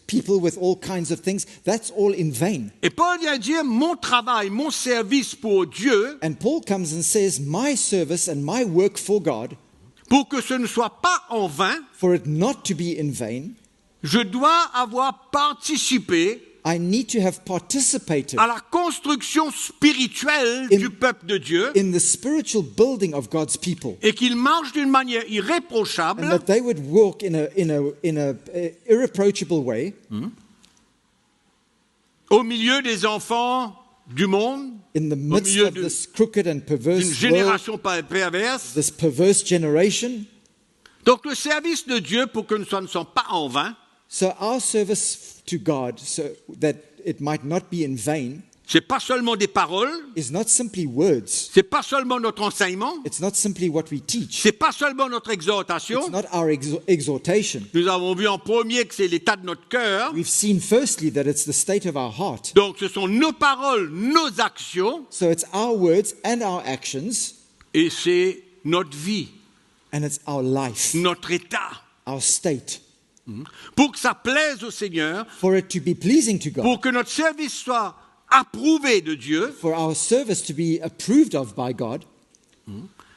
[SPEAKER 2] people with all kinds of things, that's all in vain.
[SPEAKER 1] Et Paul vient dire, mon travail, mon service pour Dieu,
[SPEAKER 2] And Paul comes and says, my service and my work for God,
[SPEAKER 1] pour que ce ne soit pas en vain,
[SPEAKER 2] for it not to be in vain,
[SPEAKER 1] je dois avoir participé
[SPEAKER 2] I need to have participated
[SPEAKER 1] à la construction spirituelle du peuple de Dieu,
[SPEAKER 2] in the spiritual building of God's people,
[SPEAKER 1] et qu'il marche d'une manière irréprochable,
[SPEAKER 2] and that they would walk in a irreproachable way
[SPEAKER 1] au milieu des enfants du monde,
[SPEAKER 2] in the midst
[SPEAKER 1] milieu
[SPEAKER 2] of this crooked and
[SPEAKER 1] d'une
[SPEAKER 2] perverse world,
[SPEAKER 1] génération perverse.
[SPEAKER 2] this perverse generation.
[SPEAKER 1] Donc le service de Dieu, pour que ce ne soit pas en vain,
[SPEAKER 2] So our service to God, so that it might not be in vain,
[SPEAKER 1] c'est pas seulement des paroles,
[SPEAKER 2] is not simply words.
[SPEAKER 1] c'est pas seulement notre enseignement,
[SPEAKER 2] It's not simply what we teach.
[SPEAKER 1] c'est pas seulement notre exhortation.
[SPEAKER 2] It's not our exhortation.
[SPEAKER 1] Nous avons vu en premier que c'est l'état de notre cœur.
[SPEAKER 2] We've seen firstly that it's the state of our heart.
[SPEAKER 1] Donc ce sont nos paroles, nos actions,
[SPEAKER 2] So it's our words and our actions,
[SPEAKER 1] et c'est notre vie,
[SPEAKER 2] and it's our life,
[SPEAKER 1] notre état.
[SPEAKER 2] our state.
[SPEAKER 1] Pour que ça plaise au Seigneur,
[SPEAKER 2] For it to be pleasing to God,
[SPEAKER 1] pour que notre service soit approuvé de Dieu,
[SPEAKER 2] for our service to be approved of by God,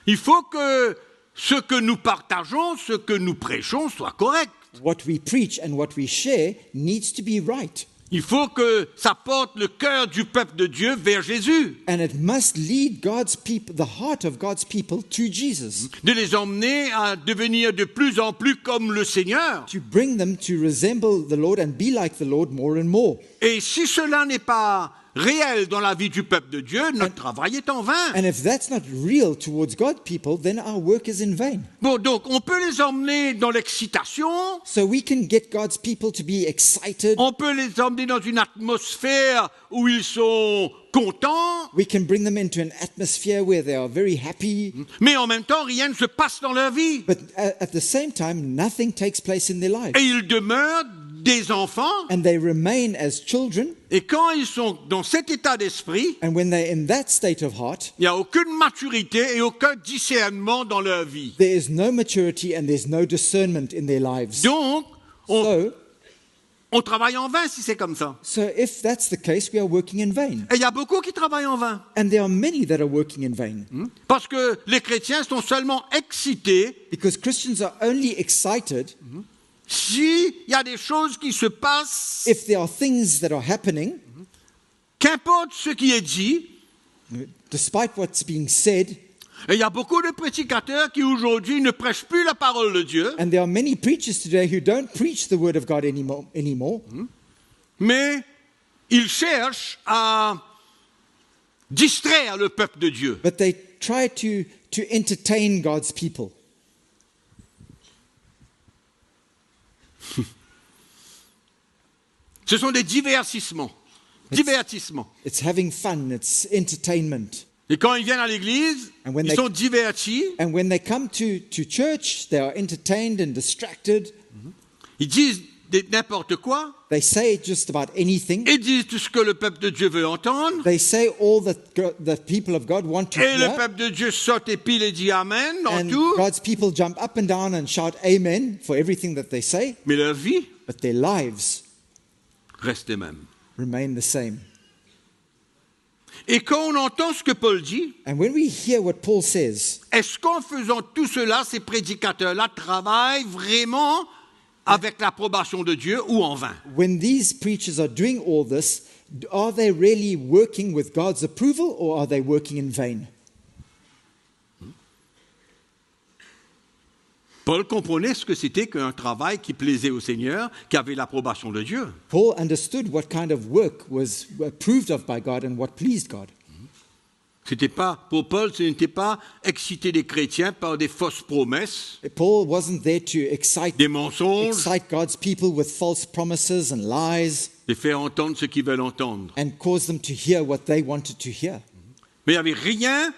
[SPEAKER 1] il faut que ce que nous partageons, ce que nous prêchons soit correct.
[SPEAKER 2] what we preach and what we share needs to be right.
[SPEAKER 1] Il faut que ça porte le cœur du peuple de Dieu vers Jésus,
[SPEAKER 2] And it must lead God's people, the heart of God's people, to Jesus,
[SPEAKER 1] de les emmener à devenir de plus en plus comme le Seigneur.
[SPEAKER 2] to bring them to resemble the Lord and be like the Lord more and more.
[SPEAKER 1] Et si cela n'est pas réel dans la vie du peuple de Dieu, notre travail est en vain.
[SPEAKER 2] And if that's not real towards God's people, then our work is in vain.
[SPEAKER 1] Bon, donc on peut les emmener dans l'excitation,
[SPEAKER 2] So we can get God's people to be excited.
[SPEAKER 1] on peut les emmener dans une atmosphère où ils sont contents,
[SPEAKER 2] We can bring them into an atmosphere where they are very happy.
[SPEAKER 1] mais en même temps, rien ne se passe dans leur vie.
[SPEAKER 2] But at the same time, nothing takes place in their life.
[SPEAKER 1] Et ils demeurent des enfants,
[SPEAKER 2] And they remain as children.
[SPEAKER 1] et quand ils sont dans cet état d'esprit,
[SPEAKER 2] And when they're in that state of heart,
[SPEAKER 1] il n'y a aucune maturité et aucun discernement dans leur vie.
[SPEAKER 2] there is no maturity and there's no discernment in their lives.
[SPEAKER 1] Donc, on
[SPEAKER 2] So
[SPEAKER 1] travaille en vain si c'est comme ça.
[SPEAKER 2] if that's the case, we are working in vain.
[SPEAKER 1] Et il y a beaucoup qui travaillent en vain.
[SPEAKER 2] And there are many that are working in vain.
[SPEAKER 1] Parce que les chrétiens sont seulement excités
[SPEAKER 2] Because Christians are only excited
[SPEAKER 1] s'il y a des choses qui se passent,
[SPEAKER 2] if there are things that are happening,
[SPEAKER 1] qu'importe ce qui est dit.
[SPEAKER 2] despite what's being said.
[SPEAKER 1] Et il y a beaucoup de prédicateurs qui aujourd'hui ne prêchent plus la parole de Dieu,
[SPEAKER 2] And there are many preachers today who don't preach the word of God anymore.
[SPEAKER 1] mais ils cherchent à distraire le peuple de Dieu.
[SPEAKER 2] But they try to entertain God's people.
[SPEAKER 1] Ce sont des divertissements. Divertissements.
[SPEAKER 2] It's having fun, it's entertainment.
[SPEAKER 1] Et quand ils viennent à l'église,
[SPEAKER 2] And when
[SPEAKER 1] ils
[SPEAKER 2] they-
[SPEAKER 1] sont divertis,
[SPEAKER 2] And when they come to church, they are entertained and distracted.
[SPEAKER 1] ils disent n'importe quoi,
[SPEAKER 2] They say just about anything.
[SPEAKER 1] ils disent tout ce que le peuple de Dieu veut entendre,
[SPEAKER 2] They say all that people of God want to
[SPEAKER 1] et le
[SPEAKER 2] hear.
[SPEAKER 1] peuple de Dieu saute et pile et dit Amen dans
[SPEAKER 2] And
[SPEAKER 1] tout,
[SPEAKER 2] God's people jump up and down and shout amen for everything that they say.
[SPEAKER 1] mais leur vie
[SPEAKER 2] But their lives
[SPEAKER 1] reste les mêmes.
[SPEAKER 2] remain the same.
[SPEAKER 1] Et quand on entend ce que Paul dit,
[SPEAKER 2] And when we hear what Paul says,
[SPEAKER 1] est-ce qu'en faisant tout cela, ces prédicateurs-là travaillent vraiment avec l'approbation de Dieu ou en vain?
[SPEAKER 2] when these preachers are doing all this, are they really working with God's approval or are they working in vain?
[SPEAKER 1] Paul comprenait ce que c'était qu'un travail qui plaisait au Seigneur, qui avait l'approbation de Dieu.
[SPEAKER 2] Paul understood what kind of work was approved of by God and what pleased God.
[SPEAKER 1] C'était pas, pour Paul, ce n'était pas exciter les chrétiens par des fausses promesses,
[SPEAKER 2] Paul wasn't there to excite
[SPEAKER 1] des mensonges,
[SPEAKER 2] God's people with false promises and lies
[SPEAKER 1] les faire entendre ce qu'ils veulent entendre.
[SPEAKER 2] and cause them to hear what they wanted to hear.
[SPEAKER 1] Mais il n'y avait rien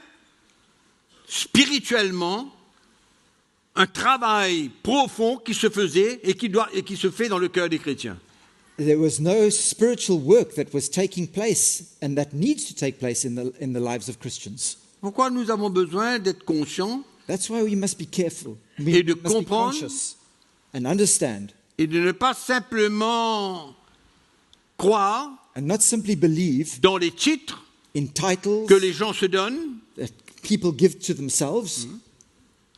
[SPEAKER 1] spirituellement, un travail profond qui se faisait et qui se fait dans le cœur des chrétiens.
[SPEAKER 2] There was no spiritual work that was taking place and that needs to take place in the lives of Christians.
[SPEAKER 1] Pourquoi nous avons besoin d'être conscients
[SPEAKER 2] That's why we must be careful. We
[SPEAKER 1] Et de
[SPEAKER 2] must be
[SPEAKER 1] comprendre.
[SPEAKER 2] conscious and understand
[SPEAKER 1] et de ne pas simplement croire
[SPEAKER 2] and not simply believe
[SPEAKER 1] dans les titres
[SPEAKER 2] in titles
[SPEAKER 1] que les gens se donnent,
[SPEAKER 2] that people give to themselves,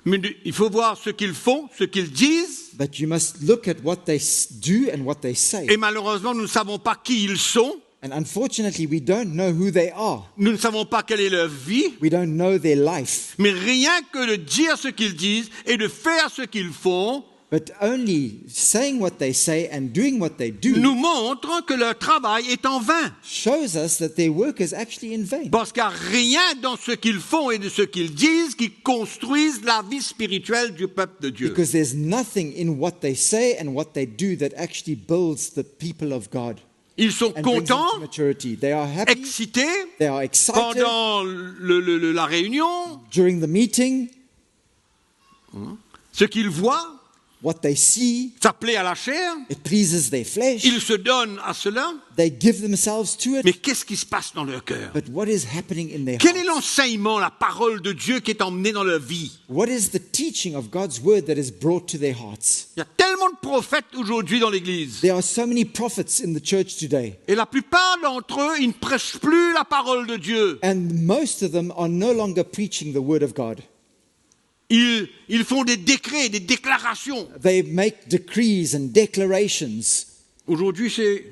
[SPEAKER 1] mais il faut voir ce qu'ils font, ce qu'ils disent,
[SPEAKER 2] but you must look at what they do and what they say.
[SPEAKER 1] et malheureusement nous ne savons pas qui ils sont,
[SPEAKER 2] And unfortunately, we don't know who they are.
[SPEAKER 1] nous ne savons pas quelle est leur vie,
[SPEAKER 2] We don't know their life.
[SPEAKER 1] mais rien que de dire ce qu'ils disent et de faire ce qu'ils font,
[SPEAKER 2] But only saying what they say and doing what they do
[SPEAKER 1] nous montre que leur travail est en vain.
[SPEAKER 2] shows us that their work is actually in vain.
[SPEAKER 1] Parce qu'il n'y a rien dans ce qu'ils font et de ce qu'ils disent qui construisent la vie spirituelle du peuple de Dieu.
[SPEAKER 2] Because there's nothing in what they say and what they do that actually builds the people of God
[SPEAKER 1] Ils sont
[SPEAKER 2] and brings them to
[SPEAKER 1] contents,
[SPEAKER 2] maturity. They are happy,
[SPEAKER 1] excités
[SPEAKER 2] they are excited
[SPEAKER 1] pendant la réunion,
[SPEAKER 2] during the meeting.
[SPEAKER 1] ce qu'ils voient,
[SPEAKER 2] What they see,
[SPEAKER 1] ça plaît à la chair,
[SPEAKER 2] it pleases their flesh.
[SPEAKER 1] ils se donnent à cela,
[SPEAKER 2] They give themselves to
[SPEAKER 1] mais
[SPEAKER 2] it.
[SPEAKER 1] qu'est-ce qui se passe dans leur cœur?
[SPEAKER 2] But what is happening in their
[SPEAKER 1] Quel est
[SPEAKER 2] hearts?
[SPEAKER 1] l'enseignement, la parole de Dieu qui est emmenée dans leur vie?
[SPEAKER 2] What is the teaching of God's word that is brought to their hearts?
[SPEAKER 1] Il y a tellement de prophètes aujourd'hui dans l'Église.
[SPEAKER 2] There are so many prophets in the church today,
[SPEAKER 1] Et la plupart d'entre eux, ils ne prêchent plus la parole de Dieu.
[SPEAKER 2] and most of them are no longer preaching the word of God.
[SPEAKER 1] Ils font des décrets, des déclarations.
[SPEAKER 2] They make decrees and declarations.
[SPEAKER 1] Aujourd'hui, c'est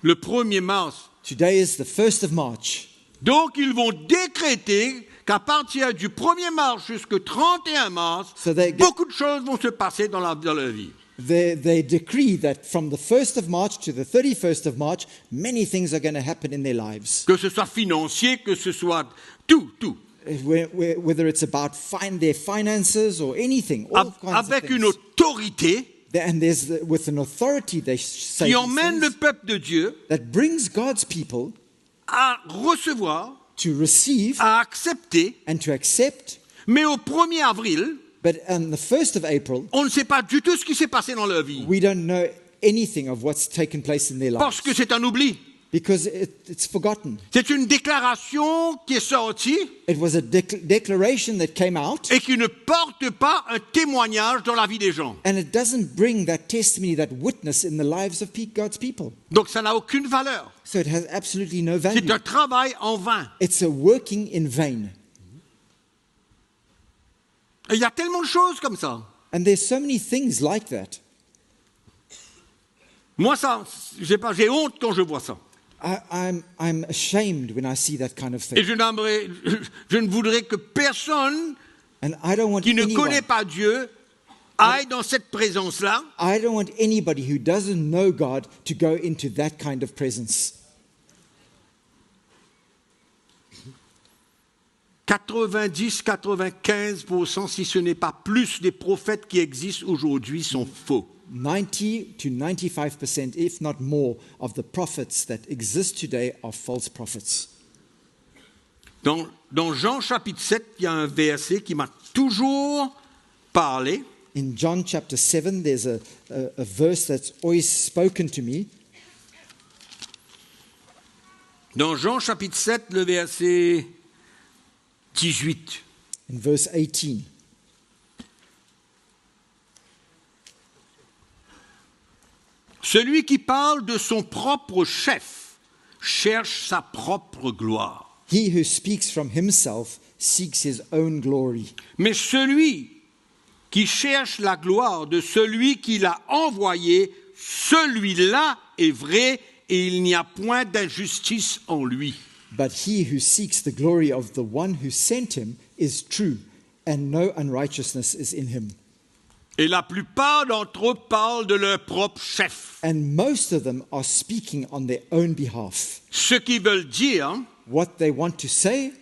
[SPEAKER 1] le 1er mars.
[SPEAKER 2] Today is the 1st of March.
[SPEAKER 1] Donc, ils vont décréter qu'à partir du 1er mars jusqu'au 31 mars, beaucoup de choses vont se passer dans leur vie.
[SPEAKER 2] They decree that from the 1st of March to the 31st of March, many things are going to happen in their lives.
[SPEAKER 1] Que ce soit financier, que ce soit tout.
[SPEAKER 2] Whether it's about their finances or anything. All kinds
[SPEAKER 1] Avec
[SPEAKER 2] of
[SPEAKER 1] une
[SPEAKER 2] things.
[SPEAKER 1] autorité
[SPEAKER 2] And with an authority they say
[SPEAKER 1] qui emmène le peuple de Dieu
[SPEAKER 2] that brings God's people
[SPEAKER 1] à recevoir,
[SPEAKER 2] to receive
[SPEAKER 1] à accepter,
[SPEAKER 2] and to accept.
[SPEAKER 1] mais au 1er avril,
[SPEAKER 2] But on the 1st of April,
[SPEAKER 1] on ne sait pas du tout ce qui s'est passé dans leur vie.
[SPEAKER 2] we don't know anything of what's taken place in their lives.
[SPEAKER 1] Parce que c'est un oubli.
[SPEAKER 2] Because it's forgotten.
[SPEAKER 1] C'est une déclaration qui est sortie
[SPEAKER 2] It was a declaration that came out.
[SPEAKER 1] et qui ne porte pas un témoignage dans la vie des gens.
[SPEAKER 2] And it doesn't bring that testimony, that witness in the lives of God's people.
[SPEAKER 1] Donc ça n'a aucune valeur.
[SPEAKER 2] So it has absolutely no
[SPEAKER 1] C'est
[SPEAKER 2] value.
[SPEAKER 1] un travail en vain.
[SPEAKER 2] It's a working in vain.
[SPEAKER 1] Et il y a tellement de choses comme ça.
[SPEAKER 2] And there's so many things like that.
[SPEAKER 1] Moi, ça, j'ai honte quand je vois ça.
[SPEAKER 2] I'm ashamed when I see that kind of
[SPEAKER 1] Et
[SPEAKER 2] thing.
[SPEAKER 1] je ne voudrais que personne
[SPEAKER 2] And I don't want
[SPEAKER 1] qui ne
[SPEAKER 2] anyone,
[SPEAKER 1] connaît pas Dieu aille dans cette présence-là.
[SPEAKER 2] I don't want anybody who doesn't know God to go into that kind of presence.
[SPEAKER 1] 90-95%, si ce n'est pas plus, des prophètes qui existent aujourd'hui sont faux.
[SPEAKER 2] 90 to 95%, if not more, of the prophets that exist today are false prophets.
[SPEAKER 1] Dans Jean chapitre 7, il y a un verset qui m'a toujours parlé.
[SPEAKER 2] In John chapter 7, there's a verse that's always spoken to me.
[SPEAKER 1] Dans Jean chapitre 7, le verset 18.
[SPEAKER 2] In verse 18.
[SPEAKER 1] Celui qui parle de son propre chef cherche sa propre gloire.
[SPEAKER 2] He who speaks from himself seeks his own glory.
[SPEAKER 1] Mais celui qui cherche la gloire de celui qui l'a envoyé, celui-là est vrai et il n'y a point d'injustice en lui.
[SPEAKER 2] But he who seeks the glory of the one who sent him is true, and no unrighteousness is in him.
[SPEAKER 1] Et la plupart d'entre eux parlent de leur propre chef.
[SPEAKER 2] And most of them are speaking on their own behalf.
[SPEAKER 1] Ce qu'ils veulent dire,
[SPEAKER 2] What they want to say,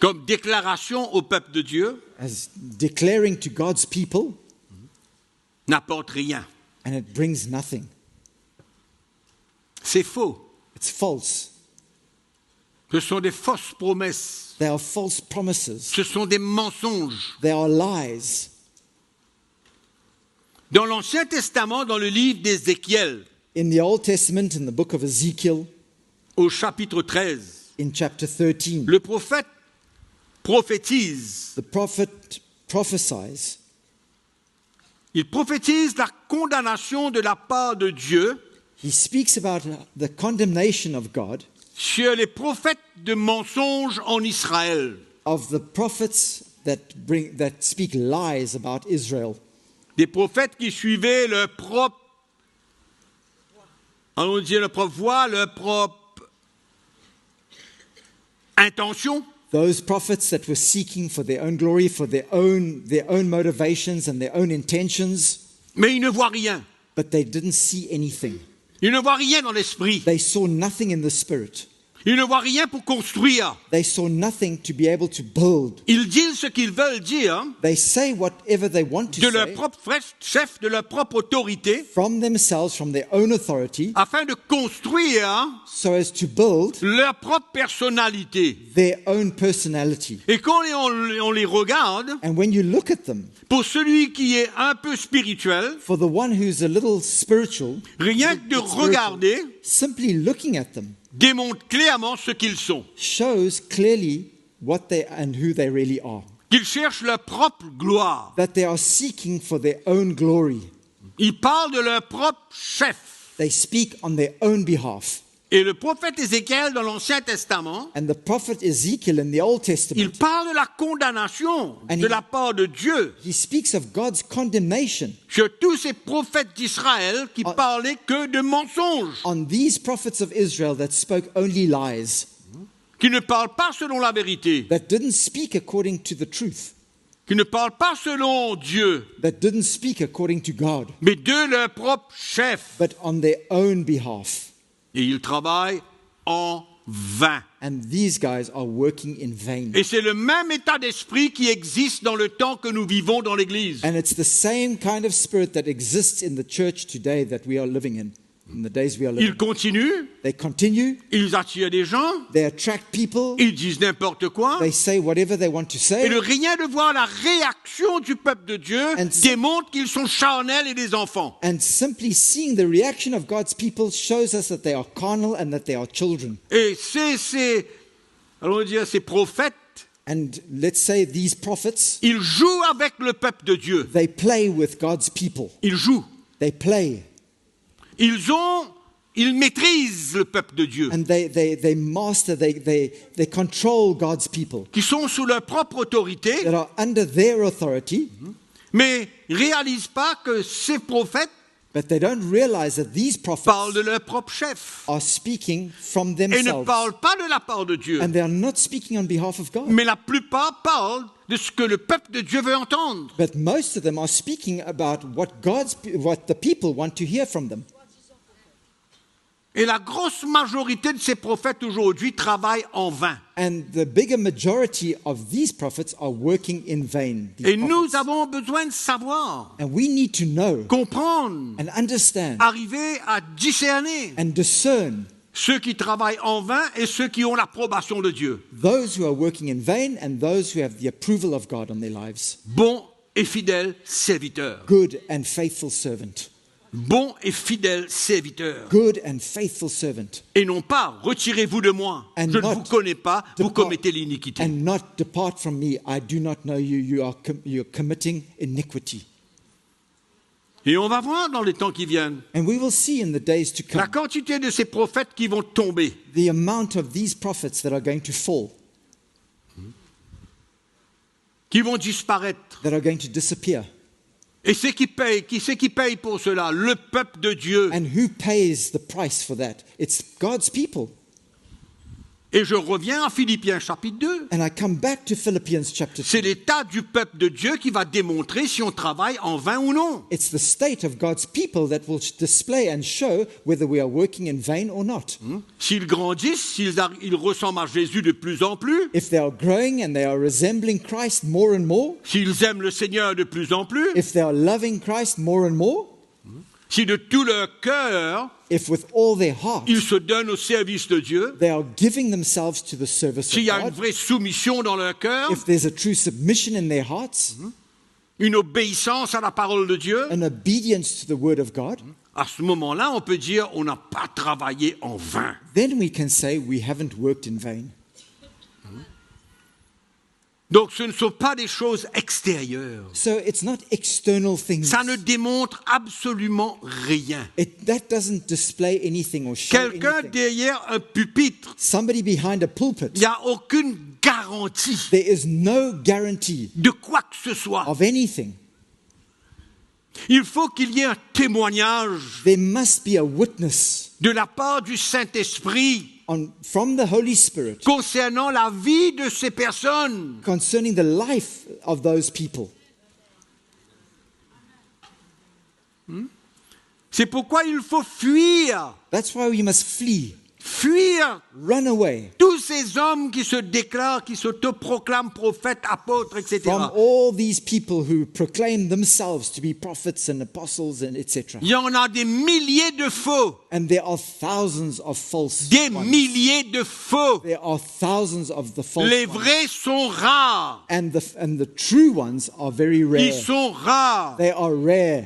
[SPEAKER 1] comme déclaration au peuple de Dieu,
[SPEAKER 2] as declaring to God's people,
[SPEAKER 1] n'apporte rien.
[SPEAKER 2] and it brings nothing.
[SPEAKER 1] C'est faux.
[SPEAKER 2] It's false.
[SPEAKER 1] Ce sont des fausses promesses.
[SPEAKER 2] They are false promises.
[SPEAKER 1] Ce sont des mensonges.
[SPEAKER 2] They are lies.
[SPEAKER 1] Dans l'Ancien Testament, dans le livre d'Ézéchiel,
[SPEAKER 2] In the Old Testament, in the book of Ezekiel,
[SPEAKER 1] au chapitre 13,
[SPEAKER 2] in chapter 13,
[SPEAKER 1] le prophète prophétise.
[SPEAKER 2] the prophet prophesies.
[SPEAKER 1] Il prophétise la condamnation de la part de Dieu
[SPEAKER 2] He speaks about the condemnation of God,
[SPEAKER 1] sur les prophètes de mensonges en Israël.
[SPEAKER 2] of the prophets that speak lies about Israel.
[SPEAKER 1] Des prophètes qui suivaient leur propre, allons dire leur propre voie, leur propre intention.
[SPEAKER 2] Those prophets that were seeking for their own glory, for their own motivations and their own intentions,
[SPEAKER 1] Mais ils ne voient rien.
[SPEAKER 2] but they didn't see anything.
[SPEAKER 1] Ils ne voient rien dans l'esprit.
[SPEAKER 2] They saw nothing in the spirit.
[SPEAKER 1] Ils ne voient rien pour construire.
[SPEAKER 2] They saw nothing to be able to build.
[SPEAKER 1] Ils disent ce qu'ils veulent dire
[SPEAKER 2] They say whatever they want to
[SPEAKER 1] de leur
[SPEAKER 2] say
[SPEAKER 1] propre chef, de leur propre autorité,
[SPEAKER 2] from themselves, from their own authority,
[SPEAKER 1] afin de construire
[SPEAKER 2] so as to build
[SPEAKER 1] leur propre personnalité.
[SPEAKER 2] their own personality.
[SPEAKER 1] Et quand on les regarde,
[SPEAKER 2] And when you look at them,
[SPEAKER 1] pour celui qui est un peu spirituel,
[SPEAKER 2] for the one who's a little spiritual,
[SPEAKER 1] rien que de regarder
[SPEAKER 2] simply looking at them
[SPEAKER 1] démontre clairement ce qu'ils sont.
[SPEAKER 2] shows clearly what they and who they really are.
[SPEAKER 1] Qu'ils cherchent leur propre gloire.
[SPEAKER 2] That they are seeking for their own glory.
[SPEAKER 1] Ils parlent de leur propre chef.
[SPEAKER 2] They speak on their own behalf.
[SPEAKER 1] Et le prophète Ézéchiel dans l'Ancien Testament,
[SPEAKER 2] And the prophet Ezekiel in the Old
[SPEAKER 1] il
[SPEAKER 2] Testament,
[SPEAKER 1] parle de la condamnation
[SPEAKER 2] And
[SPEAKER 1] de
[SPEAKER 2] he-
[SPEAKER 1] la part de Dieu
[SPEAKER 2] he speaks of God's condemnation
[SPEAKER 1] sur tous ces prophètes d'Israël qui parlaient que de mensonges,
[SPEAKER 2] on these prophets of Israel that spoke only lies,
[SPEAKER 1] qui ne parlent pas selon la vérité,
[SPEAKER 2] that didn't speak according to the truth,
[SPEAKER 1] qui ne parlent pas selon Dieu,
[SPEAKER 2] that didn't speak according to God,
[SPEAKER 1] mais de leur propre chef.
[SPEAKER 2] but on their own behalf.
[SPEAKER 1] Et ils travaillent en vain.
[SPEAKER 2] And these guys are working in vain.
[SPEAKER 1] Et c'est le même état d'esprit qui existe dans le temps que nous vivons dans l'Église.
[SPEAKER 2] And it's the same kind of spirit that exists in the church today that we are living in the days we are living.
[SPEAKER 1] Ils continuent,
[SPEAKER 2] They continue,
[SPEAKER 1] ils attirent des gens,
[SPEAKER 2] they attract people,
[SPEAKER 1] ils disent n'importe quoi.
[SPEAKER 2] they say whatever they want to
[SPEAKER 1] Et
[SPEAKER 2] say,
[SPEAKER 1] le rien de voir la réaction du peuple de Dieu
[SPEAKER 2] And-
[SPEAKER 1] démontre qu'ils sont charnels et des enfants.
[SPEAKER 2] and simply seeing the reaction of God's people shows us that they are carnal and that they are children.
[SPEAKER 1] Et allons dire, ces prophètes,
[SPEAKER 2] And let's say these prophets,
[SPEAKER 1] ils jouent avec le peuple de Dieu.
[SPEAKER 2] they play with God's people.
[SPEAKER 1] Ils jouent.
[SPEAKER 2] They play.
[SPEAKER 1] Ils maîtrisent le peuple de Dieu,
[SPEAKER 2] And they master, they control God's people
[SPEAKER 1] qui sont sous leur propre autorité,
[SPEAKER 2] that are under their authority,
[SPEAKER 1] mais ne réalisent pas que ces prophètes
[SPEAKER 2] but they don't realize that these
[SPEAKER 1] parlent
[SPEAKER 2] prophets
[SPEAKER 1] de leur propre chef
[SPEAKER 2] are speaking from
[SPEAKER 1] et ne
[SPEAKER 2] themselves.
[SPEAKER 1] parlent pas de la part de Dieu.
[SPEAKER 2] And they are not speaking on behalf of God.
[SPEAKER 1] Mais la plupart parlent de ce que le peuple de Dieu veut entendre.
[SPEAKER 2] But most of them are speaking about what the people want to hear from them.
[SPEAKER 1] Et la grosse majorité de ces prophètes aujourd'hui travaillent en vain.
[SPEAKER 2] And the bigger majority of these prophets are working in vain. these
[SPEAKER 1] Et nous
[SPEAKER 2] prophets.
[SPEAKER 1] avons besoin de savoir,
[SPEAKER 2] And we need to know
[SPEAKER 1] comprendre,
[SPEAKER 2] and understand
[SPEAKER 1] arriver à discerner
[SPEAKER 2] and discern
[SPEAKER 1] ceux qui travaillent en vain et ceux qui ont l'approbation de Dieu.
[SPEAKER 2] those who are working in vain and those who have the approval of God on their lives.
[SPEAKER 1] Bon et fidèle serviteur.
[SPEAKER 2] Good and faithful servant.
[SPEAKER 1] Bon et fidèle serviteur.
[SPEAKER 2] Good and faithful servant.
[SPEAKER 1] Et non pas, retirez-vous de moi,
[SPEAKER 2] And
[SPEAKER 1] je ne
[SPEAKER 2] not
[SPEAKER 1] vous connais pas, vous
[SPEAKER 2] depart-
[SPEAKER 1] commettez l'iniquité.
[SPEAKER 2] And not depart from me. I do not know you. You're committing iniquity.
[SPEAKER 1] Et on va voir dans les temps qui viennent
[SPEAKER 2] And we will see in the days to
[SPEAKER 1] la
[SPEAKER 2] come
[SPEAKER 1] quantité de ces prophètes qui vont tomber.
[SPEAKER 2] the amount of these prophets that are going to fall,
[SPEAKER 1] Qui vont disparaître.
[SPEAKER 2] that are going to disappear.
[SPEAKER 1] Et c'est qui paye pour cela? Le peuple de Dieu.
[SPEAKER 2] And who pays the price for that? It's God's people.
[SPEAKER 1] Et je reviens à Philippiens chapitre 2.
[SPEAKER 2] And I come back to Philippians chapter 2.
[SPEAKER 1] C'est l'état du peuple de Dieu qui va démontrer si on travaille en vain ou non.
[SPEAKER 2] It's the state of God's people that will display and show whether we are working in vain or not.
[SPEAKER 1] S'ils grandissent, ils ressemblent à Jésus de plus en plus,
[SPEAKER 2] If they are growing and they are resembling Christ more and more,
[SPEAKER 1] s'ils aiment le Seigneur de plus en plus,
[SPEAKER 2] if they are loving Christ more and more,
[SPEAKER 1] si de tout leur cœur,
[SPEAKER 2] if with all their heart
[SPEAKER 1] ils se donnent au service de Dieu,
[SPEAKER 2] they are giving themselves to the service
[SPEAKER 1] s'il
[SPEAKER 2] of
[SPEAKER 1] y a une
[SPEAKER 2] God,
[SPEAKER 1] vraie soumission dans leur cœur,
[SPEAKER 2] if there's a true submission in their hearts,
[SPEAKER 1] une obéissance à la parole de Dieu,
[SPEAKER 2] an obedience to the word of God,
[SPEAKER 1] à ce moment-là, on peut dire on n'a pas travaillé en vain.
[SPEAKER 2] then we can say we haven't worked in vain.
[SPEAKER 1] Donc ce ne sont pas des choses extérieures.
[SPEAKER 2] So it's not external things.
[SPEAKER 1] Ça ne démontre absolument rien.
[SPEAKER 2] That doesn't display anything or show
[SPEAKER 1] Quelqu'un
[SPEAKER 2] anything.
[SPEAKER 1] derrière un pupitre,
[SPEAKER 2] Somebody behind a pulpit,
[SPEAKER 1] il n'y a aucune garantie
[SPEAKER 2] there is no guarantee
[SPEAKER 1] de quoi que ce soit.
[SPEAKER 2] of anything.
[SPEAKER 1] Il faut qu'il y ait un témoignage
[SPEAKER 2] There must be a witness
[SPEAKER 1] de la part du Saint-Esprit
[SPEAKER 2] from the Holy Spirit
[SPEAKER 1] concernant la vie de ces personnes.
[SPEAKER 2] concerning the life of those people.
[SPEAKER 1] C'est pourquoi il faut fuir,
[SPEAKER 2] That's why we must flee,
[SPEAKER 1] fuir
[SPEAKER 2] run away
[SPEAKER 1] tous ces hommes qui se déclarent, qui s'autoproclament prophètes, apôtres, etc.
[SPEAKER 2] from all these people who proclaim themselves to be prophets and apostles and etc.
[SPEAKER 1] Il y en a des milliers de faux,
[SPEAKER 2] And there are thousands of false
[SPEAKER 1] des
[SPEAKER 2] ones.
[SPEAKER 1] milliers de faux.
[SPEAKER 2] There are thousands of the false
[SPEAKER 1] Les
[SPEAKER 2] ones.
[SPEAKER 1] vrais sont rares.
[SPEAKER 2] And the true ones are very rare.
[SPEAKER 1] Ils sont rares
[SPEAKER 2] They are rare.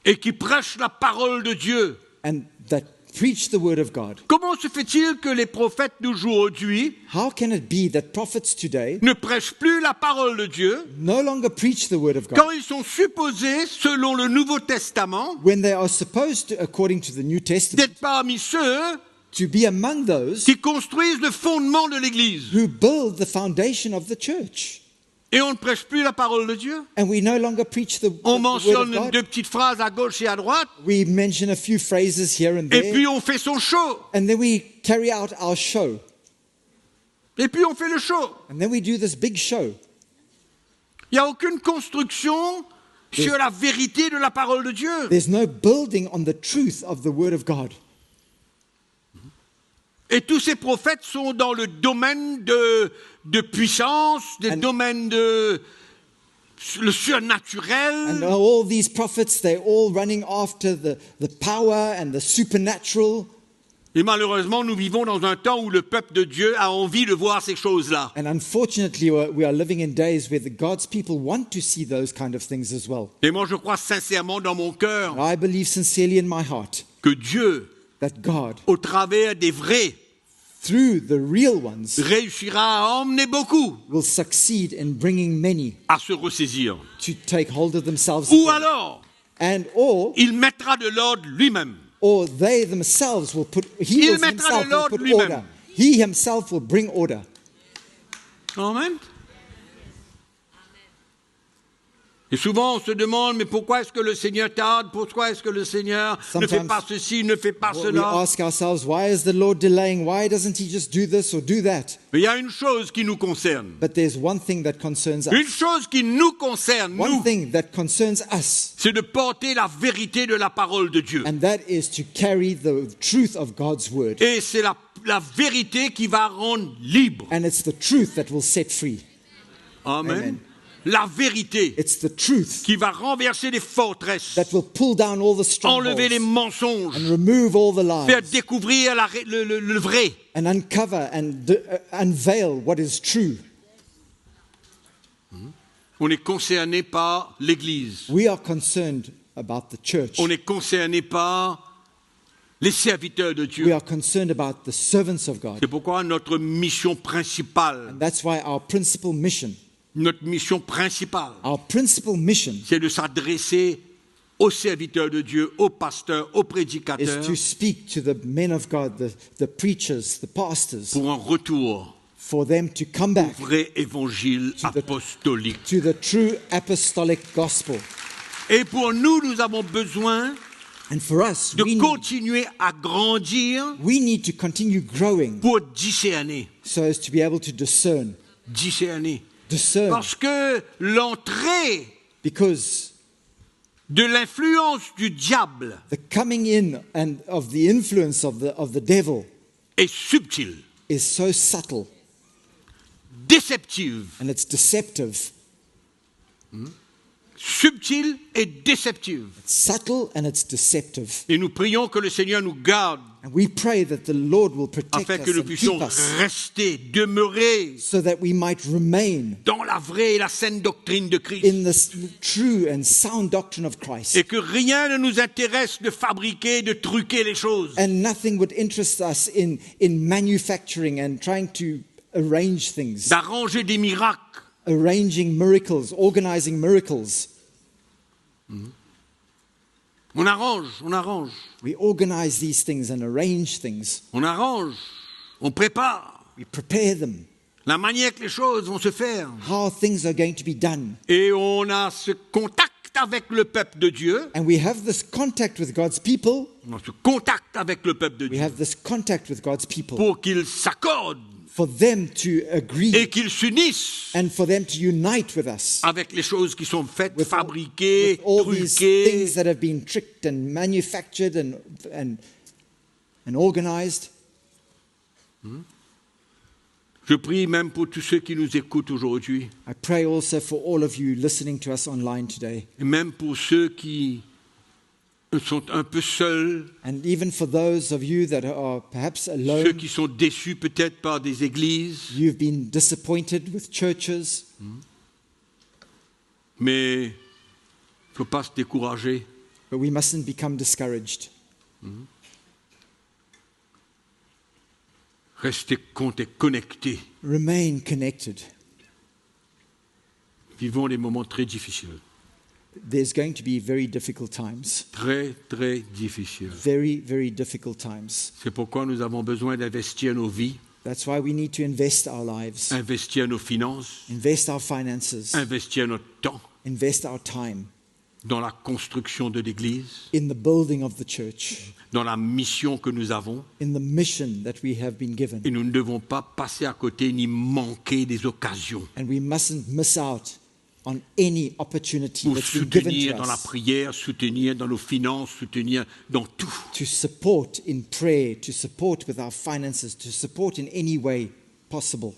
[SPEAKER 1] et qui prêchent la parole de Dieu.
[SPEAKER 2] And that preach the word of God.
[SPEAKER 1] Comment se fait-il que les prophètes d'aujourd'hui
[SPEAKER 2] How can it be that prophets today
[SPEAKER 1] ne prêchent plus la parole de Dieu
[SPEAKER 2] no longer preach the word of God
[SPEAKER 1] quand ils sont supposés, selon le Nouveau Testament,
[SPEAKER 2] when they are supposed to, according to the New Testament,
[SPEAKER 1] d'être parmi ceux
[SPEAKER 2] to be among those
[SPEAKER 1] qui construisent le fondement de l'Église?
[SPEAKER 2] who build the foundation of the church?
[SPEAKER 1] Et on ne prêche plus la parole de Dieu.
[SPEAKER 2] And we no longer preach the
[SPEAKER 1] On
[SPEAKER 2] word of
[SPEAKER 1] mentionne
[SPEAKER 2] God.
[SPEAKER 1] deux petites phrases à gauche et à droite,
[SPEAKER 2] We mention a few phrases here and
[SPEAKER 1] et
[SPEAKER 2] there,
[SPEAKER 1] puis on fait son show.
[SPEAKER 2] and then we carry out our show.
[SPEAKER 1] Et puis on fait le show.
[SPEAKER 2] And then we do this big show.
[SPEAKER 1] Il n'y a aucune construction sur la vérité de la parole de Dieu.
[SPEAKER 2] There's no building on the truth of the word of God.
[SPEAKER 1] Et tous ces prophètes sont dans le domaine de puissance, des domaines de le surnaturel.
[SPEAKER 2] And all these prophets, they're all running after the power and the supernatural.
[SPEAKER 1] Et malheureusement, nous vivons dans un temps où le peuple de Dieu a envie de voir ces choses-là.
[SPEAKER 2] And unfortunately, we are living in days where the God's people want to see those kind of things as well.
[SPEAKER 1] Et moi, je crois sincèrement dans mon cœur
[SPEAKER 2] I believe sincerely in my heart
[SPEAKER 1] que Dieu,
[SPEAKER 2] that God,
[SPEAKER 1] au travers des vrais,
[SPEAKER 2] through the real ones,
[SPEAKER 1] réussira à emmener beaucoup
[SPEAKER 2] will succeed in bringing many
[SPEAKER 1] à se ressaisir.
[SPEAKER 2] to take hold of themselves.
[SPEAKER 1] Ou
[SPEAKER 2] again.
[SPEAKER 1] alors,
[SPEAKER 2] And
[SPEAKER 1] il mettra de l'ordre lui-même.
[SPEAKER 2] or they themselves will put, he
[SPEAKER 1] Il
[SPEAKER 2] will
[SPEAKER 1] mettra de
[SPEAKER 2] himself will
[SPEAKER 1] l'ordre
[SPEAKER 2] put
[SPEAKER 1] lui-même.
[SPEAKER 2] order. He himself will bring order.
[SPEAKER 1] Amen. Et souvent, on se demande, mais pourquoi est-ce que le Seigneur tarde? Pourquoi est-ce que le Seigneur ne fait pas ceci, ne fait pas
[SPEAKER 2] We
[SPEAKER 1] cela?
[SPEAKER 2] ask ourselves, why is the Lord delaying? Why doesn't he just do this or do that?
[SPEAKER 1] Mais il y a une chose qui nous concerne.
[SPEAKER 2] But there's one thing that concerns
[SPEAKER 1] Une
[SPEAKER 2] us.
[SPEAKER 1] chose qui nous concerne,
[SPEAKER 2] One
[SPEAKER 1] nous,
[SPEAKER 2] thing that concerns us,
[SPEAKER 1] c'est de porter la vérité de la parole de Dieu.
[SPEAKER 2] and that is to carry the truth of God's word.
[SPEAKER 1] Et c'est la vérité qui va rendre libre.
[SPEAKER 2] And it's the truth that will set free.
[SPEAKER 1] Amen.
[SPEAKER 2] Amen.
[SPEAKER 1] La vérité
[SPEAKER 2] It's the truth
[SPEAKER 1] qui va renverser les forteresses,
[SPEAKER 2] that will pull down all the
[SPEAKER 1] enlever les
[SPEAKER 2] strongholds
[SPEAKER 1] mensonges,
[SPEAKER 2] and remove all the
[SPEAKER 1] faire
[SPEAKER 2] lies
[SPEAKER 1] découvrir le vrai.
[SPEAKER 2] and uncover and unveil what is true.
[SPEAKER 1] On est concerné par l'Église.
[SPEAKER 2] We are concerned about the church.
[SPEAKER 1] On est concerné par les serviteurs de
[SPEAKER 2] We
[SPEAKER 1] Dieu.
[SPEAKER 2] are concerned about the servants of God.
[SPEAKER 1] C'est pourquoi notre mission principale,
[SPEAKER 2] And that's why our principal mission,
[SPEAKER 1] c'est de s'adresser aux serviteurs de Dieu, aux pasteurs, aux
[SPEAKER 2] is
[SPEAKER 1] prédicateurs,
[SPEAKER 2] to speak to the men of God, the preachers, the pastors,
[SPEAKER 1] pour un retour
[SPEAKER 2] for them to come back
[SPEAKER 1] au vrai évangile
[SPEAKER 2] To the-
[SPEAKER 1] apostolique.
[SPEAKER 2] to the true apostolic gospel.
[SPEAKER 1] Et pour nous, nous avons besoin
[SPEAKER 2] And for us,
[SPEAKER 1] de continuer à grandir
[SPEAKER 2] we need to continue growing
[SPEAKER 1] pour discerner.
[SPEAKER 2] so as to be able to discern.
[SPEAKER 1] Discerner.
[SPEAKER 2] Discern.
[SPEAKER 1] Parce que l'entrée
[SPEAKER 2] Because
[SPEAKER 1] de l'influence du diable
[SPEAKER 2] the coming in and of the influence of the devil
[SPEAKER 1] est subtile,
[SPEAKER 2] is so subtle
[SPEAKER 1] déceptive.
[SPEAKER 2] and it's deceptive.
[SPEAKER 1] Subtile et déceptive.
[SPEAKER 2] It's subtle and it's deceptive.
[SPEAKER 1] Et nous prions que le Seigneur nous garde
[SPEAKER 2] And we pray that the Lord will protect
[SPEAKER 1] afin que
[SPEAKER 2] us
[SPEAKER 1] nous
[SPEAKER 2] and
[SPEAKER 1] puissions
[SPEAKER 2] keep us
[SPEAKER 1] rester, demeurer
[SPEAKER 2] so that we might remain
[SPEAKER 1] dans la vraie et la saine doctrine de Christ.
[SPEAKER 2] in the true and sound doctrine of Christ.
[SPEAKER 1] Et que rien ne nous intéresse de fabriquer, de truquer les choses.
[SPEAKER 2] And nothing would interest us in manufacturing and trying to arrange things,
[SPEAKER 1] D'arranger des miracles.
[SPEAKER 2] arranging miracles, organizing miracles.
[SPEAKER 1] On arrange,
[SPEAKER 2] We organize these things and arrange things.
[SPEAKER 1] on arrange, on prépare
[SPEAKER 2] We prepare them,
[SPEAKER 1] la manière que les choses vont se faire.
[SPEAKER 2] how things are going to be done.
[SPEAKER 1] Et on a ce contact avec le peuple de Dieu.
[SPEAKER 2] And we have this contact with God's people.
[SPEAKER 1] On a ce contact avec le peuple de
[SPEAKER 2] We
[SPEAKER 1] Dieu
[SPEAKER 2] have this contact with God's people
[SPEAKER 1] pour qu'ils s'accordent
[SPEAKER 2] for them to agree
[SPEAKER 1] et qu'ils s'unissent
[SPEAKER 2] and for them to unite with us.
[SPEAKER 1] avec les choses qui sont faites,
[SPEAKER 2] With
[SPEAKER 1] fabriquées,
[SPEAKER 2] all these
[SPEAKER 1] truquées.
[SPEAKER 2] things that have been tricked and manufactured and organized.
[SPEAKER 1] Je prie même pour tous ceux qui nous écoutent aujourd'hui,
[SPEAKER 2] I pray also for all of you listening to us online today,
[SPEAKER 1] et même pour ceux qui sont un peu seuls,
[SPEAKER 2] and even for those of you that are perhaps
[SPEAKER 1] ceux
[SPEAKER 2] alone.
[SPEAKER 1] qui sont déçus peut-être par des églises,
[SPEAKER 2] You've been disappointed with churches,
[SPEAKER 1] mais il ne faut pas se décourager.
[SPEAKER 2] but we mustn't become discouraged.
[SPEAKER 1] Restez connectés.
[SPEAKER 2] Remain connected.
[SPEAKER 1] Vivons des moments très difficiles.
[SPEAKER 2] There's going to be very difficult times.
[SPEAKER 1] Très, très difficiles.
[SPEAKER 2] Very, very difficult times.
[SPEAKER 1] C'est pourquoi nous avons besoin d'investir nos vies,
[SPEAKER 2] That's why we need to invest our lives,
[SPEAKER 1] investir nos finances,
[SPEAKER 2] invest our finances,
[SPEAKER 1] investir notre temps
[SPEAKER 2] invest our time
[SPEAKER 1] dans la construction de l'Église,
[SPEAKER 2] in the building of the church,
[SPEAKER 1] dans la mission que nous avons.
[SPEAKER 2] in the mission that we have been given.
[SPEAKER 1] Et nous ne devons pas passer à côté ni manquer des occasions
[SPEAKER 2] And we mustn't miss out on any opportunity
[SPEAKER 1] pour
[SPEAKER 2] that's been given
[SPEAKER 1] soutenir
[SPEAKER 2] to
[SPEAKER 1] dans la
[SPEAKER 2] us
[SPEAKER 1] prière, soutenir dans nos finances, soutenir dans tout.
[SPEAKER 2] to support in prayer, to support with our finances, to support in any way possible.